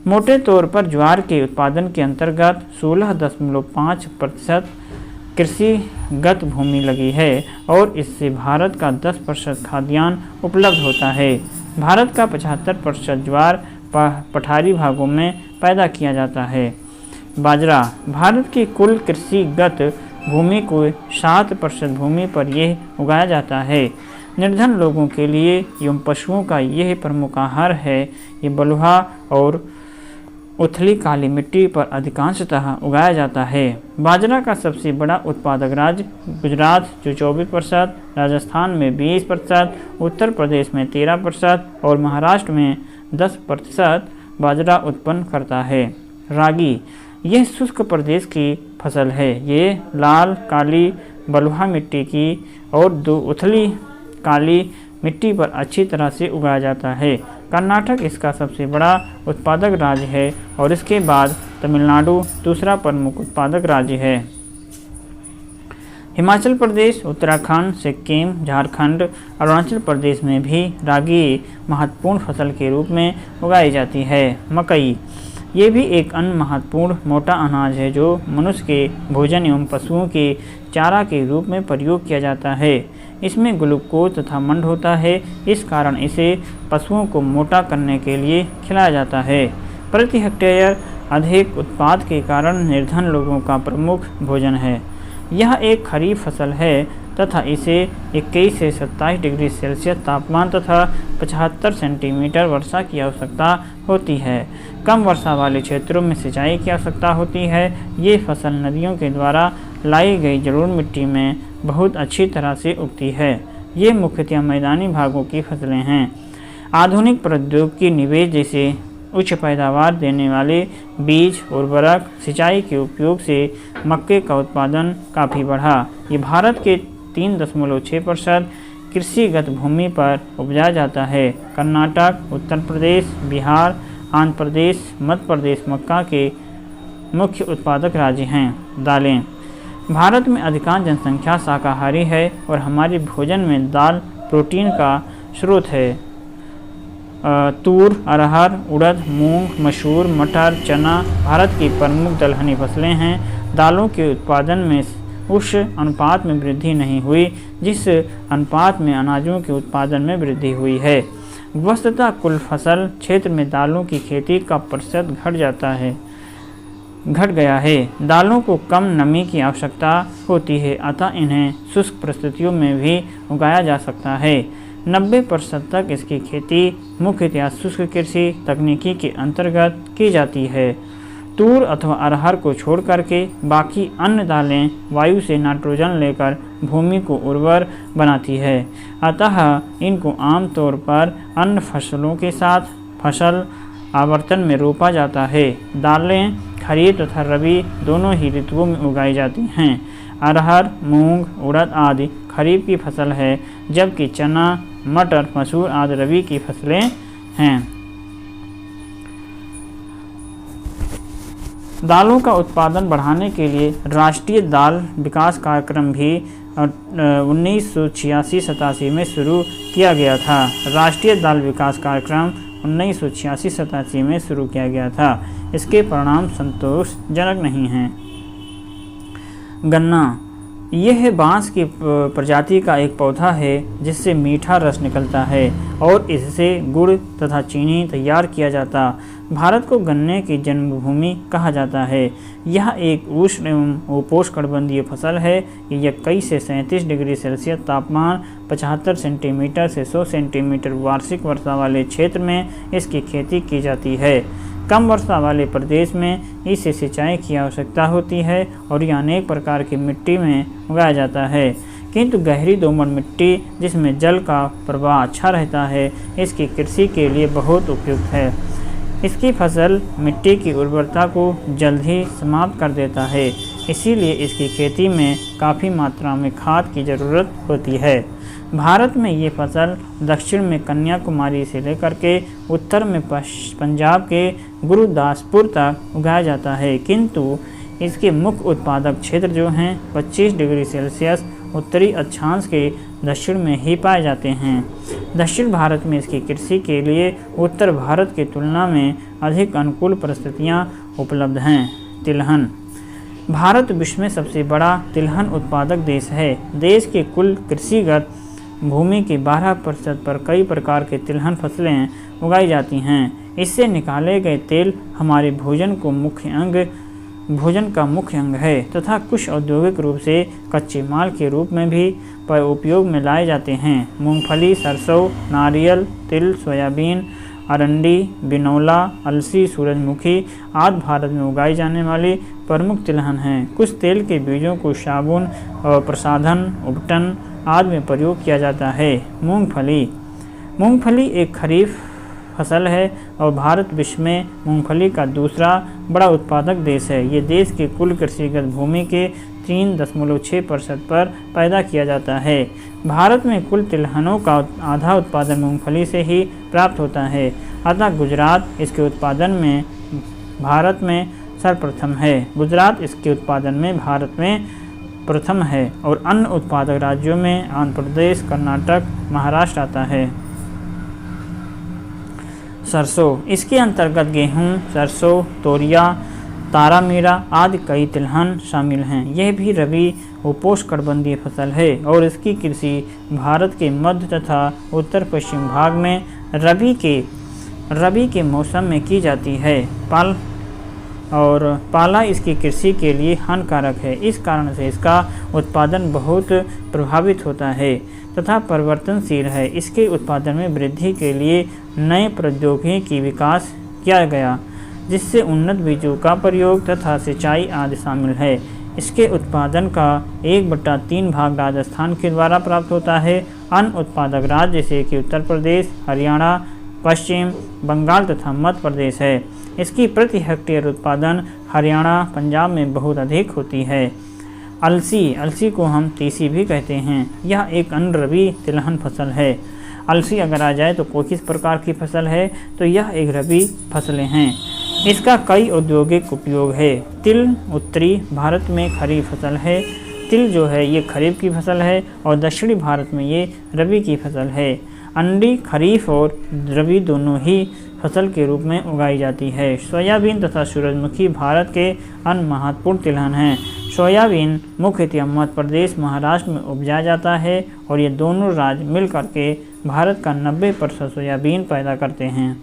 मोटे तौर पर ज्वार के उत्पादन के अंतर्गत 16.5% कृषिगत भूमि लगी है और इससे भारत का 10% खाद्यान्न उपलब्ध होता है। भारत का 75% ज्वार पठारी भागों में पैदा किया जाता है। बाजरा भारत की कुल कृषिगत भूमि को 7% भूमि पर यह उगाया जाता है। निर्धन लोगों के लिए एवं पशुओं का यह प्रमुख आहार है। ये बलुआ और उथली काली मिट्टी पर अधिकांशतः उगाया जाता है। बाजरा का सबसे बड़ा उत्पादक राज्य गुजरात जो 24%, राजस्थान में 20%, उत्तर प्रदेश में 13% और महाराष्ट्र में 10% बाजरा उत्पन्न करता है। रागी यह शुष्क प्रदेश की फसल है। ये लाल काली बलुआ मिट्टी की और दो उथली काली मिट्टी पर अच्छी तरह से उगाया जाता है। कर्नाटक इसका सबसे बड़ा उत्पादक राज्य है और इसके बाद तमिलनाडु दूसरा प्रमुख उत्पादक राज्य है। हिमाचल प्रदेश, उत्तराखंड, सिक्किम, झारखंड, अरुणाचल प्रदेश में भी रागी महत्वपूर्ण फसल के रूप में उगाई जाती है। मकई ये भी एक अन्य महत्वपूर्ण मोटा अनाज है जो मनुष्य के भोजन एवं पशुओं के चारा के रूप में प्रयोग किया जाता है। इसमें ग्लूकोज तथा मंड होता है, इस कारण इसे पशुओं को मोटा करने के लिए खिलाया जाता है। प्रति हेक्टेयर अधिक उत्पाद के कारण निर्धन लोगों का प्रमुख भोजन है। यह एक खरीफ फसल है तथा इसे 21 से 27 डिग्री सेल्सियस तापमान तथा 75 सेंटीमीटर वर्षा की आवश्यकता होती है। कम वर्षा वाले क्षेत्रों में सिंचाई की आवश्यकता होती है। ये फसल नदियों के द्वारा लाई गई जलोढ़ मिट्टी में बहुत अच्छी तरह से उगती है। ये मुख्यतः मैदानी भागों की फसलें हैं। आधुनिक प्रौद्योगिकी की निवेश जैसे उच्च पैदावार देने वाले बीज, उर्वरक, सिंचाई के उपयोग से मक्के का उत्पादन काफ़ी बढ़ा। ये भारत के 3.6% कृषिगत भूमि पर उपजाया जाता है। कर्नाटक, उत्तर प्रदेश, बिहार, आंध्र प्रदेश, मध्य प्रदेश मक्का के मुख्य उत्पादक राज्य हैं। दालें भारत में अधिकांश जनसंख्या शाकाहारी है और हमारे भोजन में दाल प्रोटीन का स्रोत है। तूर, अरहर, उड़द, मूंग, मसूर, मटर, चना भारत की प्रमुख दलहनी फसलें हैं। दालों के उत्पादन में उस अनुपात में वृद्धि नहीं हुई जिस अनुपात में अनाजों के उत्पादन में वृद्धि हुई है। वस्तुतः कुल फसल क्षेत्र में दालों की खेती का प्रतिशत घट गया है। दालों को कम नमी की आवश्यकता होती है, अतः इन्हें शुष्क परिस्थितियों में भी उगाया जा सकता है। 90% तक इसकी खेती मुख्यतः शुष्क कृषि तकनीकी के अंतर्गत की जाती है। तूर अथवा अरहर को छोड़ करके बाकी अन्य दालें वायु से नाइट्रोजन लेकर भूमि को उर्वर बनाती है, अतः इनको आमतौर पर अन्य फसलों के साथ फसल आवर्तन में रोपा जाता है। दालें खरीफ तथा रबी दोनों ही ऋतुओं में उगाई जाती हैं। अरहर, मूंग, उड़द आदि खरीफ की फसल है, जबकि चना, मटर, मसूर आदि रबी की फसलें हैं। दालों का उत्पादन बढ़ाने के लिए राष्ट्रीय दाल विकास कार्यक्रम भी 1986-87 में शुरू किया गया था। राष्ट्रीय दाल विकास कार्यक्रम 1986-87 में शुरू किया गया था। इसके परिणाम संतोषजनक नहीं हैं। गन्ना यह बांस की प्रजाति का एक पौधा है जिससे मीठा रस निकलता है और इससे गुड़ तथा चीनी तैयार किया जाता। भारत को गन्ने की जन्मभूमि कहा जाता है। यह एक उष्ण एवं उपोष्णकटिबंधीय फसल है। यह 21 से 37 डिग्री सेल्सियस तापमान, 75 सेंटीमीटर से 100 सेंटीमीटर वार्षिक वर्षा वाले क्षेत्र में इसकी खेती की जाती है। कम वर्षा वाले प्रदेश में इसे सिंचाई की आवश्यकता होती है और यह अनेक प्रकार की मिट्टी में उगाया जाता है, किंतु गहरी दोमट मिट्टी जिसमें जल का प्रवाह अच्छा रहता है इसकी कृषि के लिए बहुत उपयुक्त है। इसकी फसल मिट्टी की उर्वरता को जल्द ही समाप्त कर देता है, इसीलिए इसकी खेती में काफ़ी मात्रा में खाद की ज़रूरत होती है। भारत में ये फसल दक्षिण में कन्याकुमारी से लेकर के उत्तर में पंजाब के गुरुदासपुर तक उगाया जाता है, किंतु इसके मुख्य उत्पादक क्षेत्र जो हैं 25 डिग्री सेल्सियस उत्तरी अक्षांश के दक्षिण में ही पाए जाते हैं। दक्षिण भारत में इसकी कृषि के लिए उत्तर भारत की तुलना में अधिक अनुकूल परिस्थितियां उपलब्ध हैं। तिलहन। भारत विश्व में सबसे बड़ा तिलहन उत्पादक देश है। देश के कुल कृषिगत भूमि के 12% पर कई प्रकार के तिलहन फसलें उगाई जाती हैं। इससे निकाले गए तेल हमारे भोजन का मुख्य अंग है तथा कुछ औद्योगिक रूप से कच्चे माल के रूप में भी उपयोग में लाए जाते हैं। मूंगफली, सरसों, नारियल, तिल, सोयाबीन, अरंडी, बिनौला, अलसी, सूरजमुखी आदि भारत में उगाई जाने वाली प्रमुख तिलहन हैं। कुछ तेल के बीजों को साबुन और प्रसाधन, उपटन आदि में प्रयोग किया जाता है। मूंगफली एक खरीफ फसल है और भारत विश्व में मूंगफली का दूसरा बड़ा उत्पादक देश है। ये देश के कुल कृषिगत भूमि के 3.6% पर पैदा किया जाता है। भारत में कुल तिलहनों का आधा उत्पादन मूंगफली से ही प्राप्त होता है, अतः गुजरात इसके उत्पादन में भारत में सर्वप्रथम है। गुजरात इसके उत्पादन में भारत में प्रथम है और अन्य उत्पादक राज्यों में आंध्र प्रदेश, कर्नाटक, महाराष्ट्र आता है। सरसों। इसके अंतर्गत गेहूं, सरसों, तोरिया, तारामीरा आदि कई तिलहन शामिल हैं। यह भी रबी उपोष्णकटिबंधीय फसल है और इसकी कृषि भारत के मध्य तथा उत्तर पश्चिम भाग में रबी के मौसम में की जाती है। पाला इसकी कृषि के लिए हानिकारक है। इस कारण से इसका उत्पादन बहुत प्रभावित होता है तथा परिवर्तनशील है। इसके उत्पादन में वृद्धि के लिए नए प्रौद्योगिकी की विकास किया गया, जिससे उन्नत बीजों का प्रयोग तथा सिंचाई आदि शामिल है। इसके उत्पादन का 1/3 भाग राजस्थान के द्वारा प्राप्त होता है। अन्य उत्पादक राज्य जैसे कि उत्तर प्रदेश, हरियाणा, पश्चिम बंगाल तथा मध्य प्रदेश है। इसकी प्रति हेक्टेयर उत्पादन हरियाणा, पंजाब में बहुत अधिक होती है। अलसी को हम तीसी भी कहते हैं। यह एक अन्य रबी तिलहन फसल है। अलसी अगर आ जाए तो किस प्रकार की फसल है, तो यह एक रबी फसलें हैं। इसका कई औद्योगिक उपयोग है। तिल उत्तरी भारत में खरीफ फसल है। तिल जो है ये खरीफ की फसल है और दक्षिणी भारत में ये रबी की फसल है। अंडी खरीफ और रबी दोनों ही फसल के रूप में उगाई जाती है। सोयाबीन तथा सूरजमुखी भारत के अन्य महत्वपूर्ण तिलहन हैं। सोयाबीन मुख्यतः मध्य प्रदेश, महाराष्ट्र में उपजाया जाता है और ये दोनों राज्य मिलकर के भारत का 90% सोयाबीन पैदा करते हैं।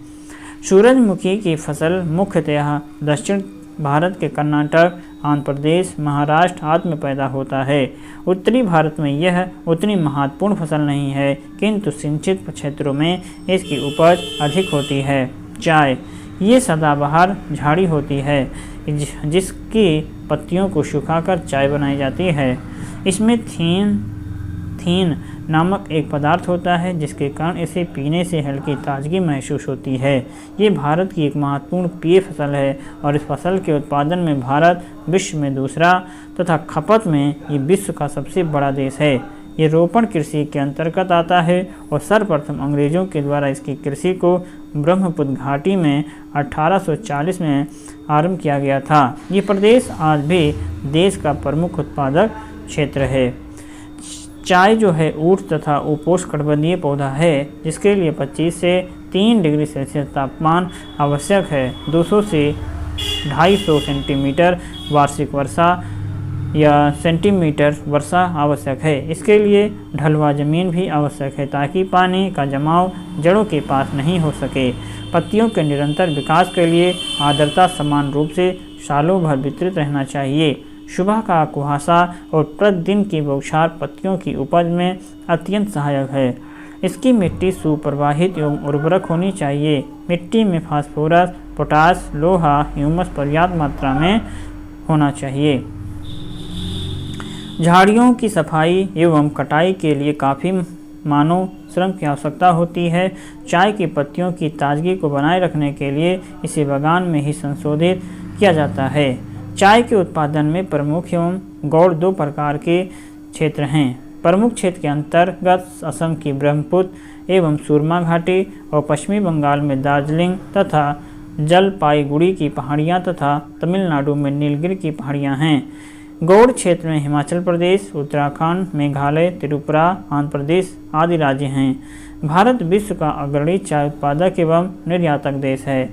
सूरजमुखी की फसल मुख्यतः दक्षिण भारत के कर्नाटक, आंध्र प्रदेश, महाराष्ट्र आदि में पैदा होता है। उत्तरी भारत में यह उतनी महत्वपूर्ण फसल नहीं है, किंतु सिंचित क्षेत्रों में इसकी उपज अधिक होती है। चाय ये सदाबहार झाड़ी होती है जिसकी पत्तियों को सुखाकर चाय बनाई जाती है। इसमें थीन नामक एक पदार्थ होता है जिसके कारण इसे पीने से हल्की ताजगी महसूस होती है। ये भारत की एक महत्वपूर्ण पेय फसल है और इस फसल के उत्पादन में भारत विश्व में दूसरा तथा खपत में ये विश्व का सबसे बड़ा देश है। ये रोपण कृषि के अंतर्गत आता है और सर्वप्रथम अंग्रेजों के द्वारा इसकी कृषि को ब्रह्मपुत्र घाटी में 1840 में आरंभ किया गया था। ये प्रदेश आज भी देश का प्रमुख उत्पादक क्षेत्र है। चाय जो है ऊँट तथा उपोष्णकटिबंधीय पौधा है जिसके लिए 25 से 3 डिग्री सेल्सियस तापमान आवश्यक है। 200 से 250 सेंटीमीटर वार्षिक वर्षा या सेंटीमीटर वर्षा आवश्यक है। इसके लिए ढलवा जमीन भी आवश्यक है ताकि पानी का जमाव जड़ों के पास नहीं हो सके। पत्तियों के निरंतर विकास के लिए आर्द्रता समान रूप से सालों भर वितरित रहना चाहिए। सुबह का कुहासा और प्रतिदिन की बौछार पत्तियों की उपज में अत्यंत सहायक है। इसकी मिट्टी सुप्रवाहित एवं उर्वरक होनी चाहिए। मिट्टी में फास्फोरस, पोटास, लोहा, ह्यूमस पर्याप्त मात्रा में होना चाहिए। झाड़ियों की सफाई एवं कटाई के लिए काफ़ी मानव श्रम की आवश्यकता होती है। चाय की पत्तियों की ताजगी को बनाए रखने के लिए इसे बागान में ही संशोधित किया जाता है। चाय के उत्पादन में प्रमुख एवं गौड़ 2 प्रकार के क्षेत्र हैं। प्रमुख क्षेत्र के अंतर्गत असम की ब्रह्मपुत्र एवं सुरमा घाटी और पश्चिमी बंगाल में दार्जिलिंग तथा जलपाईगुड़ी की पहाड़ियाँ तथा तमिलनाडु में नीलगिरी की पहाड़ियाँ हैं। गौड़ क्षेत्र में हिमाचल प्रदेश, उत्तराखंड, मेघालय, त्रिपुरा, आंध्र प्रदेश आदि राज्य हैं। भारत विश्व का अग्रणी चाय उत्पादक एवं निर्यातक देश है।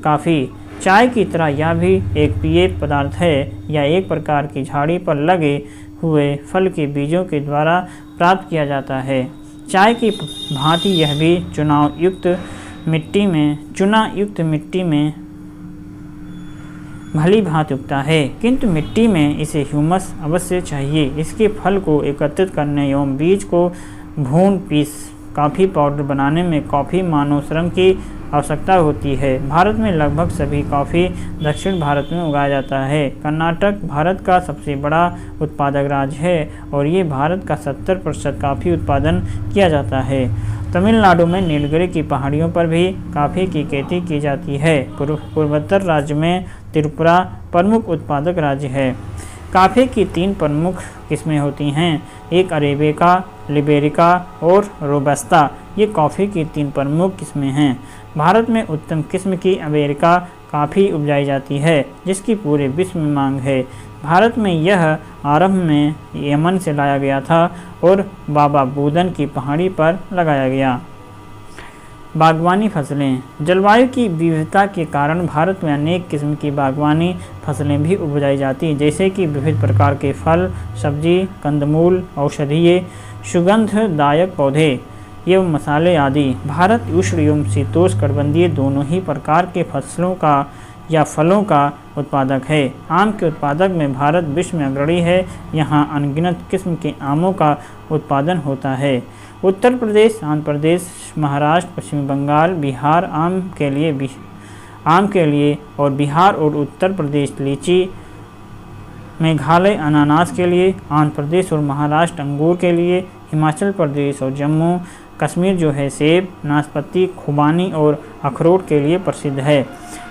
कॉफ़ी चाय की तरह यह भी एक पेय पदार्थ है। यह एक प्रकार की झाड़ी पर लगे हुए फल के बीजों के द्वारा प्राप्त किया जाता है। चाय की भांति यह भी चुना युक्त मिट्टी में भली भांति उगता है, किंतु मिट्टी में इसे ह्यूमस अवश्य चाहिए। इसके फल को एकत्रित करने एवं बीज को भून पीस कॉफ़ी पाउडर बनाने में कॉफ़ी मानव श्रम की आवश्यकता होती है। भारत में लगभग सभी कॉफ़ी दक्षिण भारत में उगाया जाता है। कर्नाटक भारत का सबसे बड़ा उत्पादक राज्य है और ये भारत का 70% कॉफ़ी उत्पादन किया जाता है। तमिलनाडु में नीलगिरी की पहाड़ियों पर भी कॉफ़ी की खेती की जाती है। पूर्वोत्तर राज्य में त्रिपुरा प्रमुख उत्पादक राज्य है। कॉफ़ी की 3 प्रमुख किस्में होती हैं, एक अरेबिका, लिबेरिका और रोबस्ता। ये कॉफ़ी की 3 प्रमुख किस्में हैं। भारत में उत्तम किस्म की अमेरिका कॉफ़ी उपजाई जाती है, जिसकी पूरे विश्व में मांग है। भारत में यह आरंभ में यमन से लाया गया था और बाबा बूदन की पहाड़ी पर लगाया गया। बागवानी फसलें। जलवायु की विविधता के कारण भारत में अनेक किस्म की बागवानी फसलें भी उपजाई जाती हैं, जैसे कि विविध प्रकार के फल, सब्जी, कंदमूल, औषधीय, सुगंधदायक पौधे एवं मसाले आदि। भारत उष्ण एवं शीतोष्णकटिबंधीय दोनों ही प्रकार के फसलों का या फलों का उत्पादक है। आम के उत्पादक में भारत विश्व में अग्रणी है। यहाँ अनगिनत किस्म के आमों का उत्पादन होता है। उत्तर प्रदेश, आंध्र प्रदेश, महाराष्ट्र, पश्चिम बंगाल, बिहार आम के लिए और बिहार और उत्तर प्रदेश लीची, मेघालय अनानास के लिए, आंध्र प्रदेश और महाराष्ट्र अंगूर के लिए, हिमाचल प्रदेश और जम्मू कश्मीर जो है सेब, नाशपाती, खुबानी और अखरोट के लिए प्रसिद्ध है।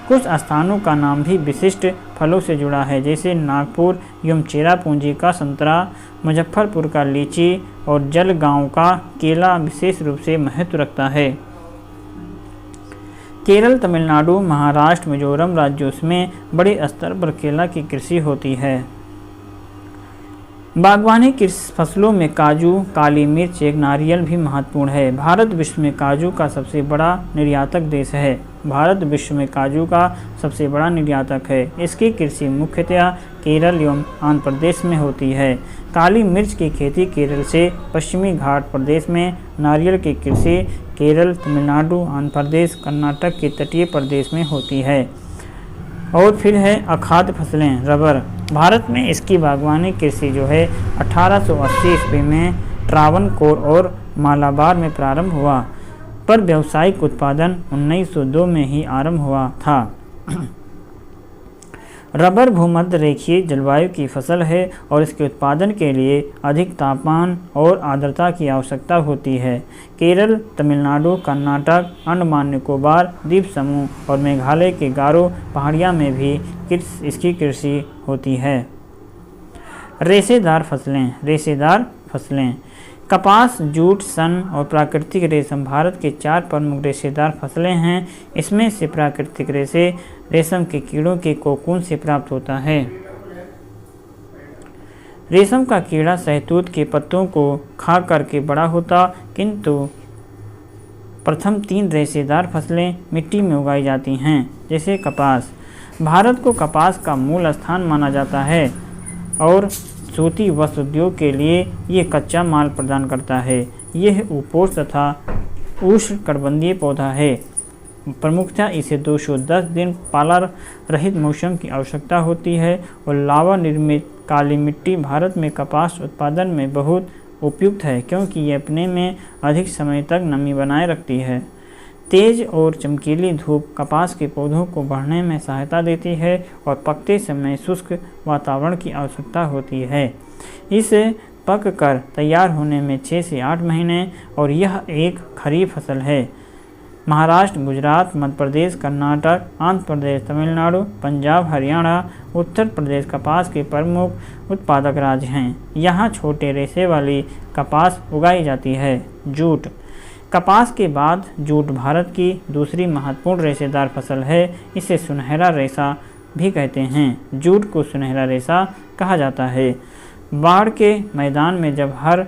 कुछ स्थानों का नाम भी विशिष्ट फलों से जुड़ा है, जैसे नागपुर एवं चेरापूंजी का संतरा, मुजफ्फरपुर का लीची और जलगांव का केला विशेष रूप से महत्व रखता है। केरल, तमिलनाडु, महाराष्ट्र, मिजोरम राज्यों में बड़े स्तर पर केला की कृषि होती है। बागवानी की फसलों में काजू, काली मिर्च, एक नारियल भी महत्वपूर्ण है। भारत विश्व में काजू का सबसे बड़ा निर्यातक देश है। भारत विश्व में काजू का सबसे बड़ा निर्यातक है। इसकी कृषि मुख्यतः केरल एवं आंध्र प्रदेश में होती है। काली मिर्च की खेती केरल से पश्चिमी घाट प्रदेश में, नारियल की कृषि केरल, तमिलनाडु, आंध्र प्रदेश, कर्नाटक के तटीय प्रदेश में होती है। और फिर है अखाद्य फसलें। रबर। भारत में इसकी बागवानी कृषि जो है 1880 ईस्वी में ट्रावनकोर और मालाबार में प्रारंभ हुआ, पर व्यावसायिक उत्पादन 1902 में ही आरंभ हुआ था। रबर भूमध्य रेखीय जलवायु की फसल है और इसके उत्पादन के लिए अधिक तापमान और आर्द्रता की आवश्यकता होती है। केरल, तमिलनाडु, कर्नाटक, अंडमान निकोबार द्वीप समूह और मेघालय के गारो पहाड़ियाँ में भी इसकी कृषि होती है। रेशेदार फसलें। कपास, जूट, सन और प्राकृतिक रेशम भारत के 4 प्रमुख रेशेदार फसलें हैं। इसमें से प्राकृतिक रेशम के कीड़ों के कोकून से प्राप्त होता है। रेशम का कीड़ा शहतूत के पत्तों को खा करके बड़ा होता, किंतु प्रथम 3 रेशेदार फसलें मिट्टी में उगाई जाती हैं, जैसे कपास। भारत को कपास का मूल स्थान माना जाता है और सूती वस्त्र उद्योग के लिए ये कच्चा माल प्रदान करता है। यह उपोष्ण तथा उष्णकटिबंधीय पौधा है। प्रमुखतः इसे 210 दिन पाला रहित मौसम की आवश्यकता होती है और लावा निर्मित काली मिट्टी भारत में कपास उत्पादन में बहुत उपयुक्त है, क्योंकि ये अपने में अधिक समय तक नमी बनाए रखती है। तेज और चमकीली धूप कपास के पौधों को बढ़ने में सहायता देती है और पकते समय शुष्क वातावरण की आवश्यकता होती है। इसे पक कर तैयार होने में 6 से 8 महीने और यह एक खरीफ फसल है। महाराष्ट्र, गुजरात, मध्य प्रदेश, कर्नाटक, आंध्र प्रदेश, तमिलनाडु, पंजाब, हरियाणा, उत्तर प्रदेश कपास के प्रमुख उत्पादक राज्य हैं। यहाँ छोटे रेशे वाली कपास उगाई जाती है। जूट। कपास के बाद जूट भारत की दूसरी महत्वपूर्ण रेशेदार फसल है। इसे सुनहरा रेशा भी कहते हैं। जूट को सुनहरा रेशा कहा जाता है। बाढ़ के मैदान में जब हर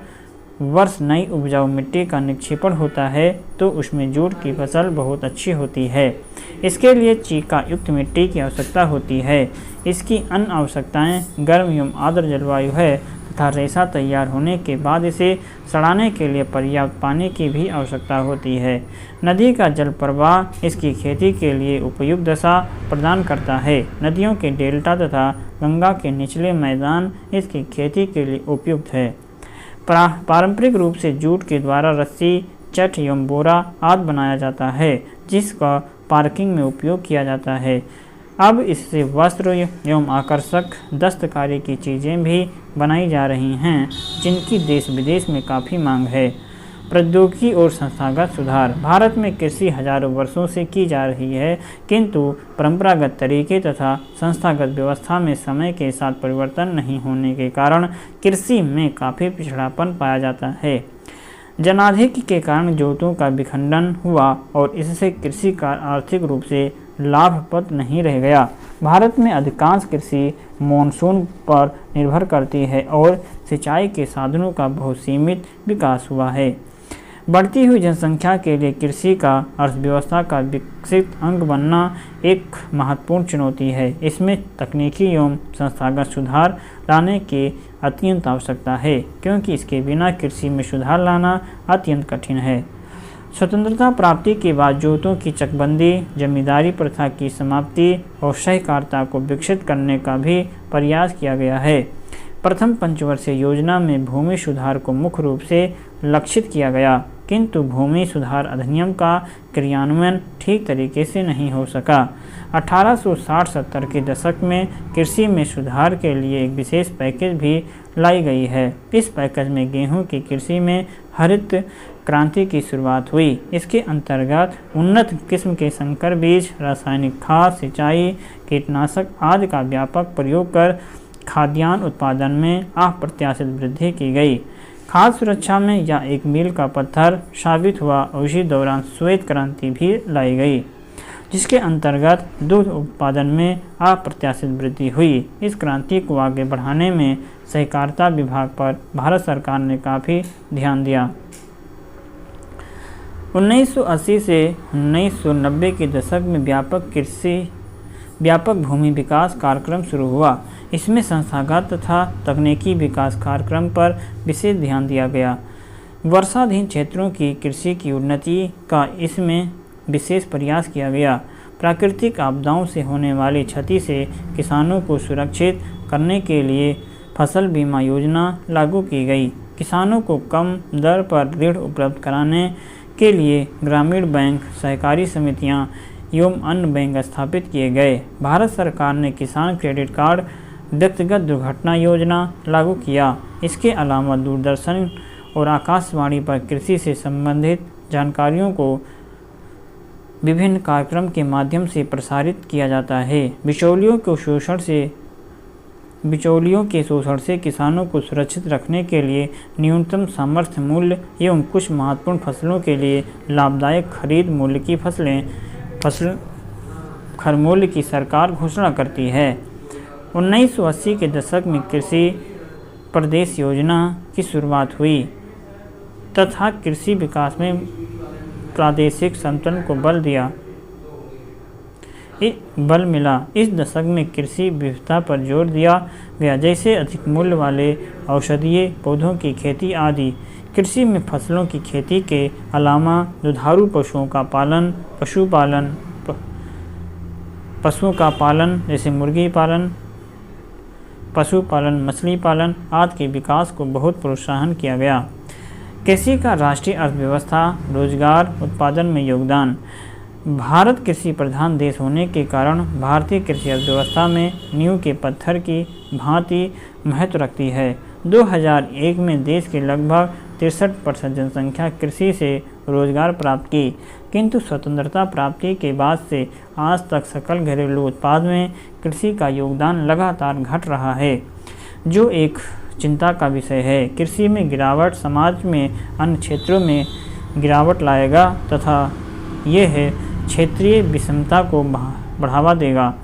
वर्ष नई उपजाऊ मिट्टी का निक्षेपण होता है तो उसमें जूट की फसल बहुत अच्छी होती है। इसके लिए चीका युक्त मिट्टी की आवश्यकता होती है। इसकी अन्य आवश्यकताएं गर्म एवं आर्द्र जलवायु है तथा रेशा तैयार होने के बाद इसे सड़ाने के लिए पर्याप्त पानी की भी आवश्यकता होती है। नदी का जल प्रवाह इसकी खेती के लिए उपयुक्त दशा प्रदान करता है। नदियों के डेल्टा तथा गंगा के निचले मैदान इसकी खेती के लिए उपयुक्त है। पारंपरिक रूप से जूट के द्वारा रस्सी, चट एवं बोरा आदि बनाया जाता है, जिसका पार्किंग में उपयोग किया जाता है। अब इससे वस्त्र एवं आकर्षक दस्तकारी की चीज़ें भी बनाई जा रही हैं, जिनकी देश विदेश में काफ़ी मांग है। प्रौद्योगिकी और संस्थागत सुधार। भारत में कृषि हजारों वर्षों से की जा रही है, किंतु परंपरागत तरीके तथा संस्थागत व्यवस्था में समय के साथ परिवर्तन नहीं होने के कारण कृषि में काफ़ी पिछड़ापन पाया जाता है। जनाधिक्य के कारण जोतों का विखंडन हुआ और इससे कृषि का आर्थिक रूप से लाभप्रद नहीं रह गया। भारत में अधिकांश कृषि मानसून पर निर्भर करती है और सिंचाई के साधनों का बहुत सीमित विकास हुआ है। बढ़ती हुई जनसंख्या के लिए कृषि का अर्थव्यवस्था का विकसित अंग बनना एक महत्वपूर्ण चुनौती है। इसमें तकनीकी एवं संस्थागत सुधार लाने की अत्यंत आवश्यकता है, क्योंकि इसके बिना कृषि में सुधार लाना अत्यंत कठिन है। स्वतंत्रता प्राप्ति के बाद जोतों की चकबंदी, जमींदारी प्रथा की समाप्ति और सहकारिता को विकसित करने का भी प्रयास किया गया है। प्रथम पंचवर्षीय योजना में भूमि सुधार को मुख्य रूप से लक्षित किया गया, किंतु भूमि सुधार अधिनियम का क्रियान्वयन ठीक तरीके से नहीं हो सका। 1860-70 के दशक में कृषि में सुधार के लिए एक विशेष पैकेज भी लाई गई है। इस पैकेज में गेहूं की कृषि में हरित क्रांति की शुरुआत हुई। इसके अंतर्गत उन्नत किस्म के संकर बीज, रासायनिक खाद, सिंचाई, कीटनाशक आदि का व्यापक प्रयोग कर खाद्यान्न उत्पादन में अप्रत्याशित वृद्धि की गई। खाद्य सुरक्षा में यह एक मील का पत्थर साबित हुआ और इसी दौरान श्वेत क्रांति भी लाई गई, जिसके अंतर्गत दूध उत्पादन में अप्रत्याशित वृद्धि हुई। इस क्रांति को आगे बढ़ाने में सहकारिता विभाग पर भारत सरकार ने काफ़ी ध्यान दिया। 1980 से 1990 के दशक में व्यापक भूमि विकास कार्यक्रम शुरू हुआ। इसमें संस्थागत तथा तकनीकी विकास कार्यक्रम पर विशेष ध्यान दिया गया। वर्षाधीन क्षेत्रों की कृषि की उन्नति का इसमें विशेष प्रयास किया गया। प्राकृतिक आपदाओं से होने वाली क्षति से किसानों को सुरक्षित करने के लिए फसल बीमा योजना लागू की गई। किसानों को कम दर पर ऋण उपलब्ध कराने के लिए ग्रामीण बैंक, सहकारी समितियां एवं अन्य बैंक स्थापित किए गए। भारत सरकार ने किसान क्रेडिट कार्ड, व्यक्तिगत दुर्घटना योजना लागू किया। इसके अलावा दूरदर्शन और आकाशवाणी पर कृषि से संबंधित जानकारियों को विभिन्न कार्यक्रम के माध्यम से प्रसारित किया जाता है। बिचौलियों के शोषण से किसानों को सुरक्षित रखने के लिए न्यूनतम समर्थन मूल्य एवं कुछ महत्वपूर्ण फसलों के लिए लाभदायक खरीद मूल्य की फसल मूल्य की सरकार घोषणा करती है। 1980 के दशक में कृषि प्रदेश योजना की शुरुआत हुई तथा कृषि विकास में प्रादेशिक संतुलन को बल मिला। इस दशक में कृषि विविधता पर जोर दिया गया, जैसे अधिक मूल्य वाले औषधीय पौधों की खेती आदि। कृषि में फसलों की खेती के अलावा दुधारू पशुओं का पालन जैसे मुर्गी पालन, पशुपालन, मछली पालन आदि के विकास को बहुत प्रोत्साहन किया गया। कृषि का राष्ट्रीय अर्थव्यवस्था, रोजगार उत्पादन में योगदान। भारत कृषि प्रधान देश होने के कारण भारतीय कृषि अर्थव्यवस्था में नींव के पत्थर की भांति महत्व रखती है। 2001 में देश के लगभग 63% जनसंख्या कृषि से रोजगार प्राप्त की, किंतु स्वतंत्रता प्राप्ति के बाद से आज तक सकल घरेलू उत्पाद में कृषि का योगदान लगातार घट रहा है, जो एक चिंता का विषय है। कृषि में गिरावट समाज में अन्य क्षेत्रों में गिरावट लाएगा तथा यह क्षेत्रीय विषमता को बढ़ावा देगा।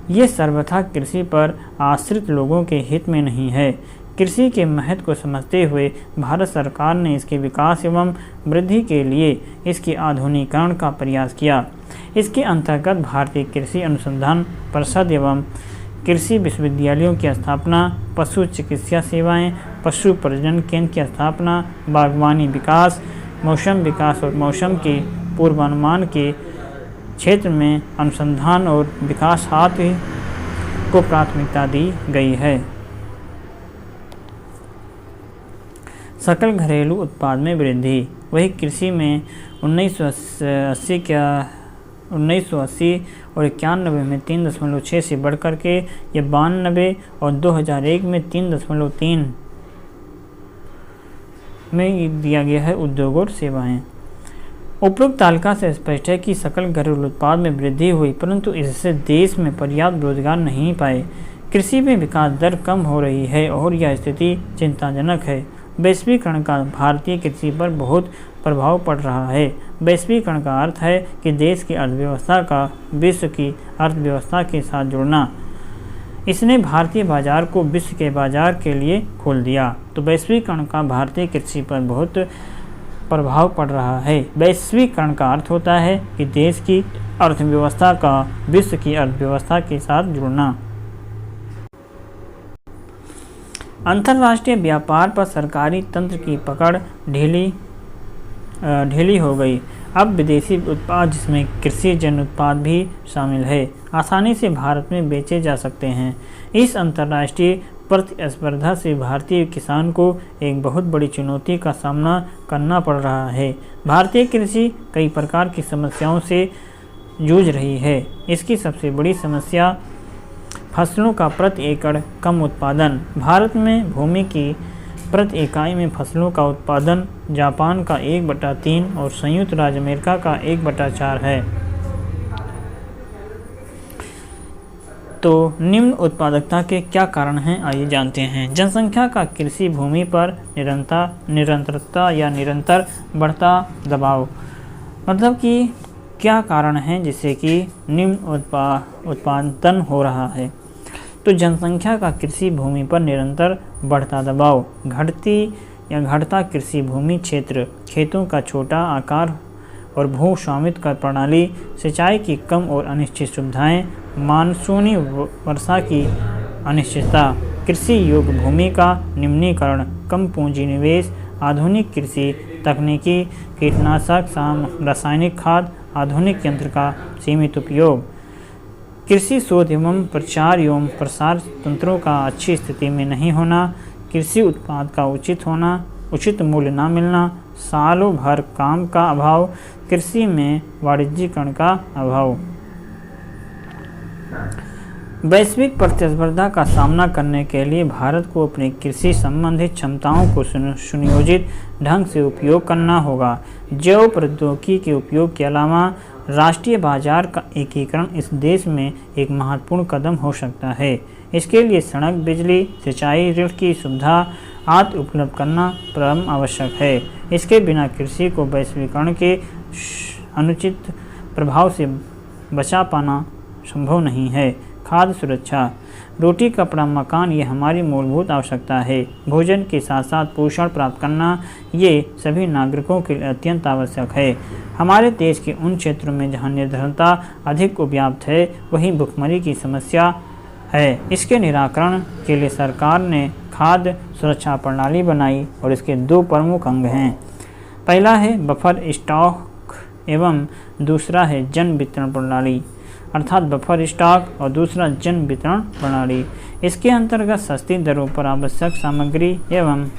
ये सर्वथा कृषि पर आश्रित लोगों के हित में नहीं है। कृषि के महत्व को समझते हुए भारत सरकार ने इसके विकास एवं वृद्धि के लिए इसके आधुनिकीकरण का प्रयास किया। इसके अंतर्गत भारतीय कृषि अनुसंधान परिषद एवं कृषि विश्वविद्यालयों की स्थापना, पशु चिकित्सा सेवाएं, पशु प्रजनन केंद्र की स्थापना, बागवानी विकास, मौसम विकास और मौसम के पूर्वानुमान के क्षेत्र में अनुसंधान और विकास आदि को प्राथमिकता दी गई है। सकल घरेलू उत्पाद में वृद्धि। वही कृषि में 1980 और 91 में 3.6 से बढ़कर के ये 92 और 2001 में 3.3 में दिया गया है उद्योग और सेवाएं। उपरोक्त तालिका से स्पष्ट है कि सकल घरेलू उत्पाद में वृद्धि हुई, परंतु इससे देश में पर्याप्त रोजगार नहीं पाए। कृषि में विकास दर कम हो रही है और यह स्थिति चिंताजनक है। वैश्वीकरण का भारतीय कृषि पर बहुत प्रभाव पड़ रहा है। वैश्वीकरण का अर्थ है कि देश की अर्थव्यवस्था का विश्व की अर्थव्यवस्था के साथ जुड़ना। इसने भारतीय बाजार को विश्व के बाजार के लिए खोल दिया। तो वैश्वीकरण का भारतीय कृषि पर बहुत प्रभाव पड़ रहा है। वैश्वीकरण का अर्थ होता है कि देश की अर्थव्यवस्था का विश्व की अर्थव्यवस्था के साथ जुड़ना। अंतर्राष्ट्रीय व्यापार पर सरकारी तंत्र की पकड़ ढीली हो गई। अब विदेशी उत्पाद, जिसमें कृषि जन्य उत्पाद भी शामिल है, आसानी से भारत में बेचे जा सकते हैं। इस अंतर्राष्ट्रीय प्रतिस्पर्धा से भारतीय किसान को एक बहुत बड़ी चुनौती का सामना करना पड़ रहा है। भारतीय कृषि कई प्रकार की समस्याओं से जूझ रही है। इसकी सबसे बड़ी समस्या फसलों का प्रति एकड़ कम उत्पादन। भारत में भूमि की प्रति इकाई में फसलों का उत्पादन जापान का 1/3 और संयुक्त राज्य अमेरिका का 1/4 है। तो निम्न उत्पादकता के क्या कारण हैं, आइए जानते हैं। जनसंख्या का कृषि भूमि पर निरंतरता या निरंतर बढ़ता दबाव। मतलब कि क्या कारण है जिससे कि निम्न उत्पादन हो रहा है। तो जनसंख्या का कृषि भूमि पर निरंतर बढ़ता दबाव, घटता कृषि भूमि क्षेत्र, खेतों का छोटा आकार और भू स्वामित्व का प्रणाली, सिंचाई की कम और अनिश्चित सुविधाएं, मानसूनी वर्षा की अनिश्चितता, कृषि योग्य भूमि का निम्नीकरण, कम पूंजी निवेश, आधुनिक कृषि तकनीकी, कीटनाशक, रासायनिक खाद, आधुनिक यंत्र का सीमित उपयोग, कृषि शोध एवं प्रचार एवं प्रसार तंत्रों का अच्छी स्थिति में नहीं होना, कृषि उत्पाद का उचित मूल्य न मिलना, सालों भर काम का अभाव, कृषि में वाणिज्यीकरण का अभाव। वैश्विक प्रतिस्पर्धा का सामना करने के लिए भारत को अपनी कृषि संबंधित क्षमताओं को सुनियोजित ढंग से उपयोग करना होगा। जैव प्रौद्योगिकी के उपयोग के अलावा राष्ट्रीय बाजार का एकीकरण इस देश में एक महत्वपूर्ण कदम हो सकता है। इसके लिए सड़क, बिजली, सिंचाई, ऋण की सुविधा आदि उपलब्ध करना परम आवश्यक है। इसके बिना कृषि को वैश्वीकरण के अनुचित प्रभाव से बचा पाना संभव नहीं है। खाद्य सुरक्षा, रोटी, कपड़ा, मकान ये हमारी मूलभूत आवश्यकता है। भोजन के साथ साथ पोषण प्राप्त करना ये सभी नागरिकों के लिए अत्यंत आवश्यक है। हमारे देश के उन क्षेत्रों में जहां निर्धनता अधिक व्याप्त है, वहीं भुखमरी की समस्या है। इसके निराकरण के लिए सरकार ने खाद्य सुरक्षा प्रणाली बनाई और इसके 2 प्रमुख अंग हैं। पहला है बफर स्टॉक एवं दूसरा है जन वितरण प्रणाली, अर्थात बफर स्टॉक, और दूसरा जन वितरण प्रणाली। इसके अंतर्गत सस्ती दरों पर आवश्यक सामग्री एवं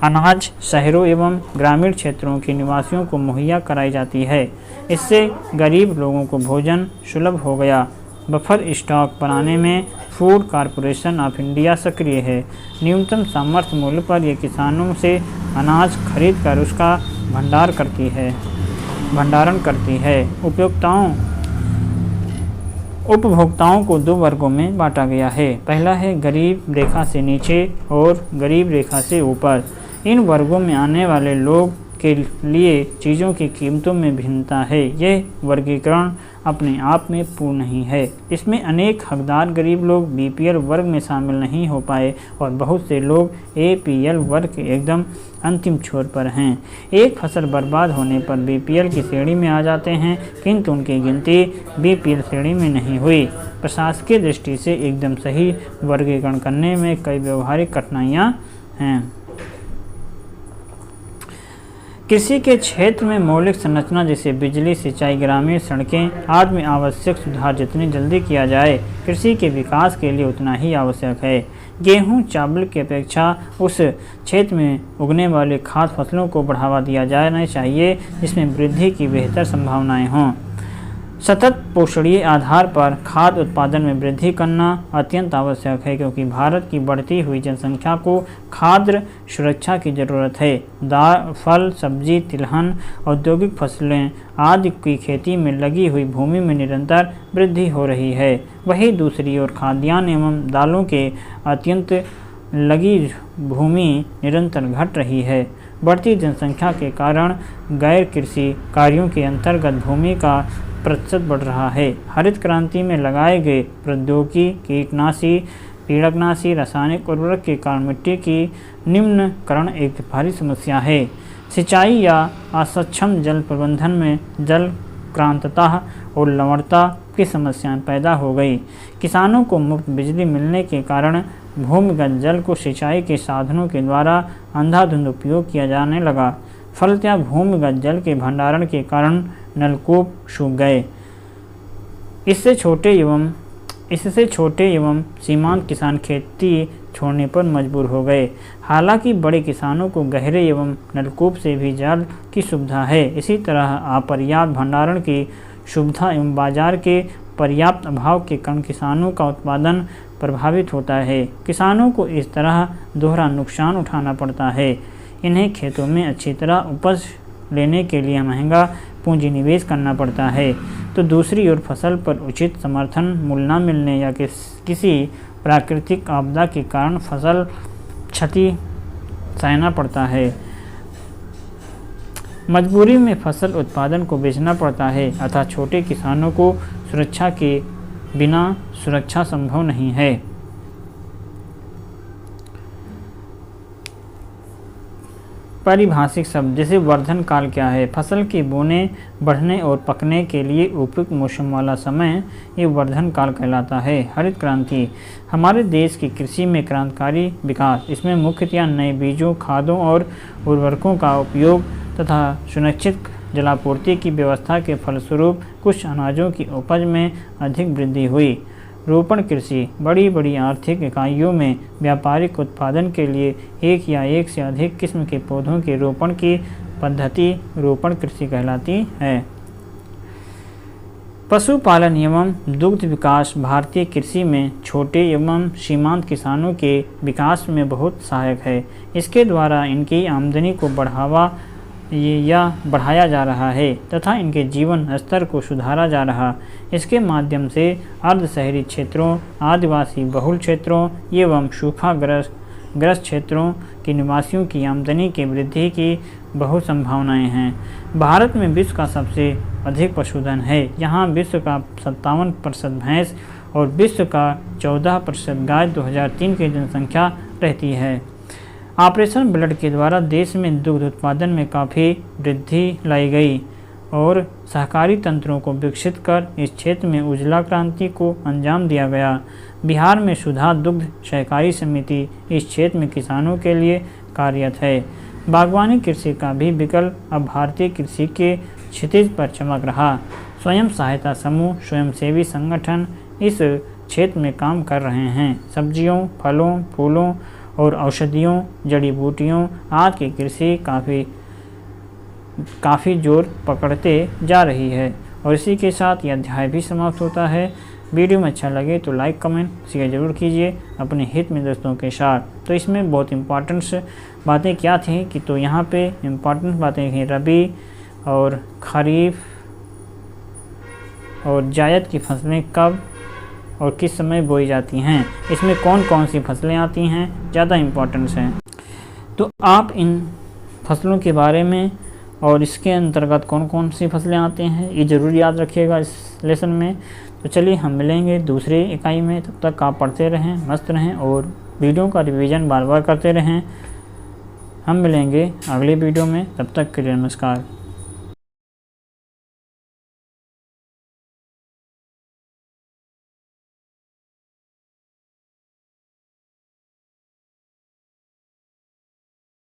अनाज शहरों एवं ग्रामीण क्षेत्रों के निवासियों को मुहैया कराई जाती है। इससे गरीब लोगों को भोजन सुलभ हो गया। बफर स्टॉक बनाने में फूड कॉरपोरेशन ऑफ इंडिया सक्रिय है। न्यूनतम सामर्थ्य मूल्य पर यह किसानों से अनाज खरीद कर उसका भंडारण करती है। उपभोक्ताओं को 2 वर्गों में बांटा गया है। पहला है गरीब रेखा से नीचे और गरीब रेखा से ऊपर। इन वर्गों में आने वाले लोग के लिए चीज़ों की कीमतों में भिन्नता है। यह वर्गीकरण अपने आप में पूर्ण नहीं है। इसमें अनेक हकदार गरीब लोग बीपीएल वर्ग में शामिल नहीं हो पाए और बहुत से लोग एपीएल वर्ग के एकदम अंतिम छोर पर हैं। एक फसल बर्बाद होने पर बीपीएल की श्रेणी में आ जाते हैं, किंतु उनकी गिनती बीपीएल श्रेणी में नहीं हुई। प्रशासकीय दृष्टि से एकदम सही वर्गीकरण करने में कई व्यवहारिक कठिनाइयाँ हैं। कृषि के क्षेत्र में मौलिक संरचना जैसे बिजली, सिंचाई, ग्रामीण सड़कें आदि में आवश्यक सुधार जितनी जल्दी किया जाए, कृषि के विकास के लिए उतना ही आवश्यक है। गेहूं, चावल की अपेक्षा उस क्षेत्र में उगने वाले खाद्य फसलों को बढ़ावा दिया जाना चाहिए जिसमें वृद्धि की बेहतर संभावनाएं हों। सतत पोषणीय आधार पर खाद्य उत्पादन में वृद्धि करना अत्यंत आवश्यक है, क्योंकि भारत की बढ़ती हुई जनसंख्या को खाद्य सुरक्षा की ज़रूरत है। दाल, फल, सब्जी, तिलहन, औद्योगिक फसलें आदि की खेती में लगी हुई भूमि में निरंतर वृद्धि हो रही है। वहीं दूसरी ओर खाद्यान्न एवं दालों के अत्यंत लगी भूमि निरंतर घट रही है। बढ़ती जनसंख्या के कारण गैर कृषि कार्यों के अंतर्गत भूमि का प्रतिशत बढ़ रहा है। हरित क्रांति में लगाए गए प्रौद्योगिकी, कीटनाशी, पीड़कनाशी, रासायनिक उर्वरक के कारण मिट्टी की निम्नकरण एक भारी समस्या है। सिंचाई या असक्षम जल प्रबंधन में जल क्रांतता और लवणता की समस्याएं पैदा हो गई। किसानों को मुफ्त बिजली मिलने के कारण भूमिगत जल को सिंचाई के साधनों के द्वारा अंधाधुंध उपयोग किया जाने लगा। फलतः भूमिगत जल के भंडारण के कारण नलकूप सूख गए। इससे छोटे एवं सीमांत किसान खेती छोड़ने पर मजबूर हो गए। हालांकि बड़े किसानों को गहरे एवं नलकूप से भी जल की सुविधा है। इसी तरह अपर्याप्त भंडारण की सुविधा एवं बाजार के पर्याप्त अभाव के कारण किसानों का उत्पादन प्रभावित होता है। किसानों को इस तरह दोहरा नुकसान उठाना पड़ता है। इन्हें खेतों में अच्छी तरह उपज लेने के लिए महंगा पूंजी निवेश करना पड़ता है, तो दूसरी ओर फसल पर उचित समर्थन मूल्य न मिलने या किसी प्राकृतिक आपदा के कारण फसल क्षति सहना पड़ता है। मजबूरी में फसल उत्पादन को बेचना पड़ता है, अतः छोटे किसानों को सुरक्षा के बिना सुरक्षा संभव नहीं है। पारिभाषिक शब्द जैसे वर्धन काल क्या है? फसल के बोने, बढ़ने और पकने के लिए उपयुक्त मौसम वाला समय ये वर्धन काल कहलाता है। हरित क्रांति हमारे देश की कृषि में क्रांतिकारी विकास। इसमें मुख्यतया नए बीजों, खादों और उर्वरकों का उपयोग तथा सुनिश्चित जलापूर्ति की व्यवस्था के फलस्वरूप कुछ अनाजों की उपज में अधिक वृद्धि हुई। रोपण कृषि बड़ी बड़ी आर्थिक इकाइयों में व्यापारिक उत्पादन के लिए एक या एक से अधिक किस्म के पौधों के रोपण की पद्धति रोपण कृषि कहलाती है। पशुपालन एवं दुग्ध विकास भारतीय कृषि में छोटे एवं सीमांत किसानों के विकास में बहुत सहायक है। इसके द्वारा इनकी आमदनी को बढ़ाया जा रहा है तथा इनके जीवन स्तर को सुधारा जा रहा। इसके माध्यम से अर्ध शहरी क्षेत्रों, आदिवासी बहुल क्षेत्रों एवं सूखाग्रस्त क्षेत्रों के निवासियों की आमदनी की वृद्धि की बहुत संभावनाएं हैं। भारत में विश्व का सबसे अधिक पशुधन है। यहाँ विश्व का 57% भैंस और विश्व का 14% गाय 2003 की जनसंख्या रहती है। ऑपरेशन ब्लड के द्वारा देश में दुग्ध उत्पादन में काफ़ी वृद्धि लाई गई और सहकारी तंत्रों को विकसित कर इस क्षेत्र में उजला क्रांति को अंजाम दिया गया। बिहार में सुधा दुग्ध सहकारी समिति इस क्षेत्र में किसानों के लिए कार्यरत है। बागवानी कृषि का भी विकल्प अब भारतीय कृषि के क्षितिज पर चमक रहा। स्वयं सहायता समूह, स्वयंसेवी संगठन इस क्षेत्र में काम कर रहे हैं। सब्जियों, फलों, फूलों और औषधियों, जड़ी बूटियों आदि की कृषि काफ़ी जोर पकड़ते जा रही है। और इसी के साथ यह अध्याय भी समाप्त होता है। वीडियो में अच्छा लगे तो लाइक, कमेंट, शेयर जरूर कीजिए अपने हित में दोस्तों के साथ। तो इसमें बहुत इम्पोर्टेंट बातें क्या थी कि तो यहाँ पे इम्पोर्टेंट बातें थी रबी और खरीफ और जायद की फसलें कब और किस समय बोई जाती हैं, इसमें कौन कौन सी फसलें आती हैं, ज़्यादा इम्पोर्टेंस हैं। तो आप इन फसलों के बारे में और इसके अंतर्गत कौन कौन सी फसलें आती हैं, ये ज़रूर याद रखिएगा इस लेसन में। तो चलिए हम मिलेंगे दूसरी इकाई में, तब तक आप पढ़ते रहें, मस्त रहें और वीडियो का रिवीजन बार बार करते रहें। हम मिलेंगे अगले वीडियो में, तब तक के लिए नमस्कार।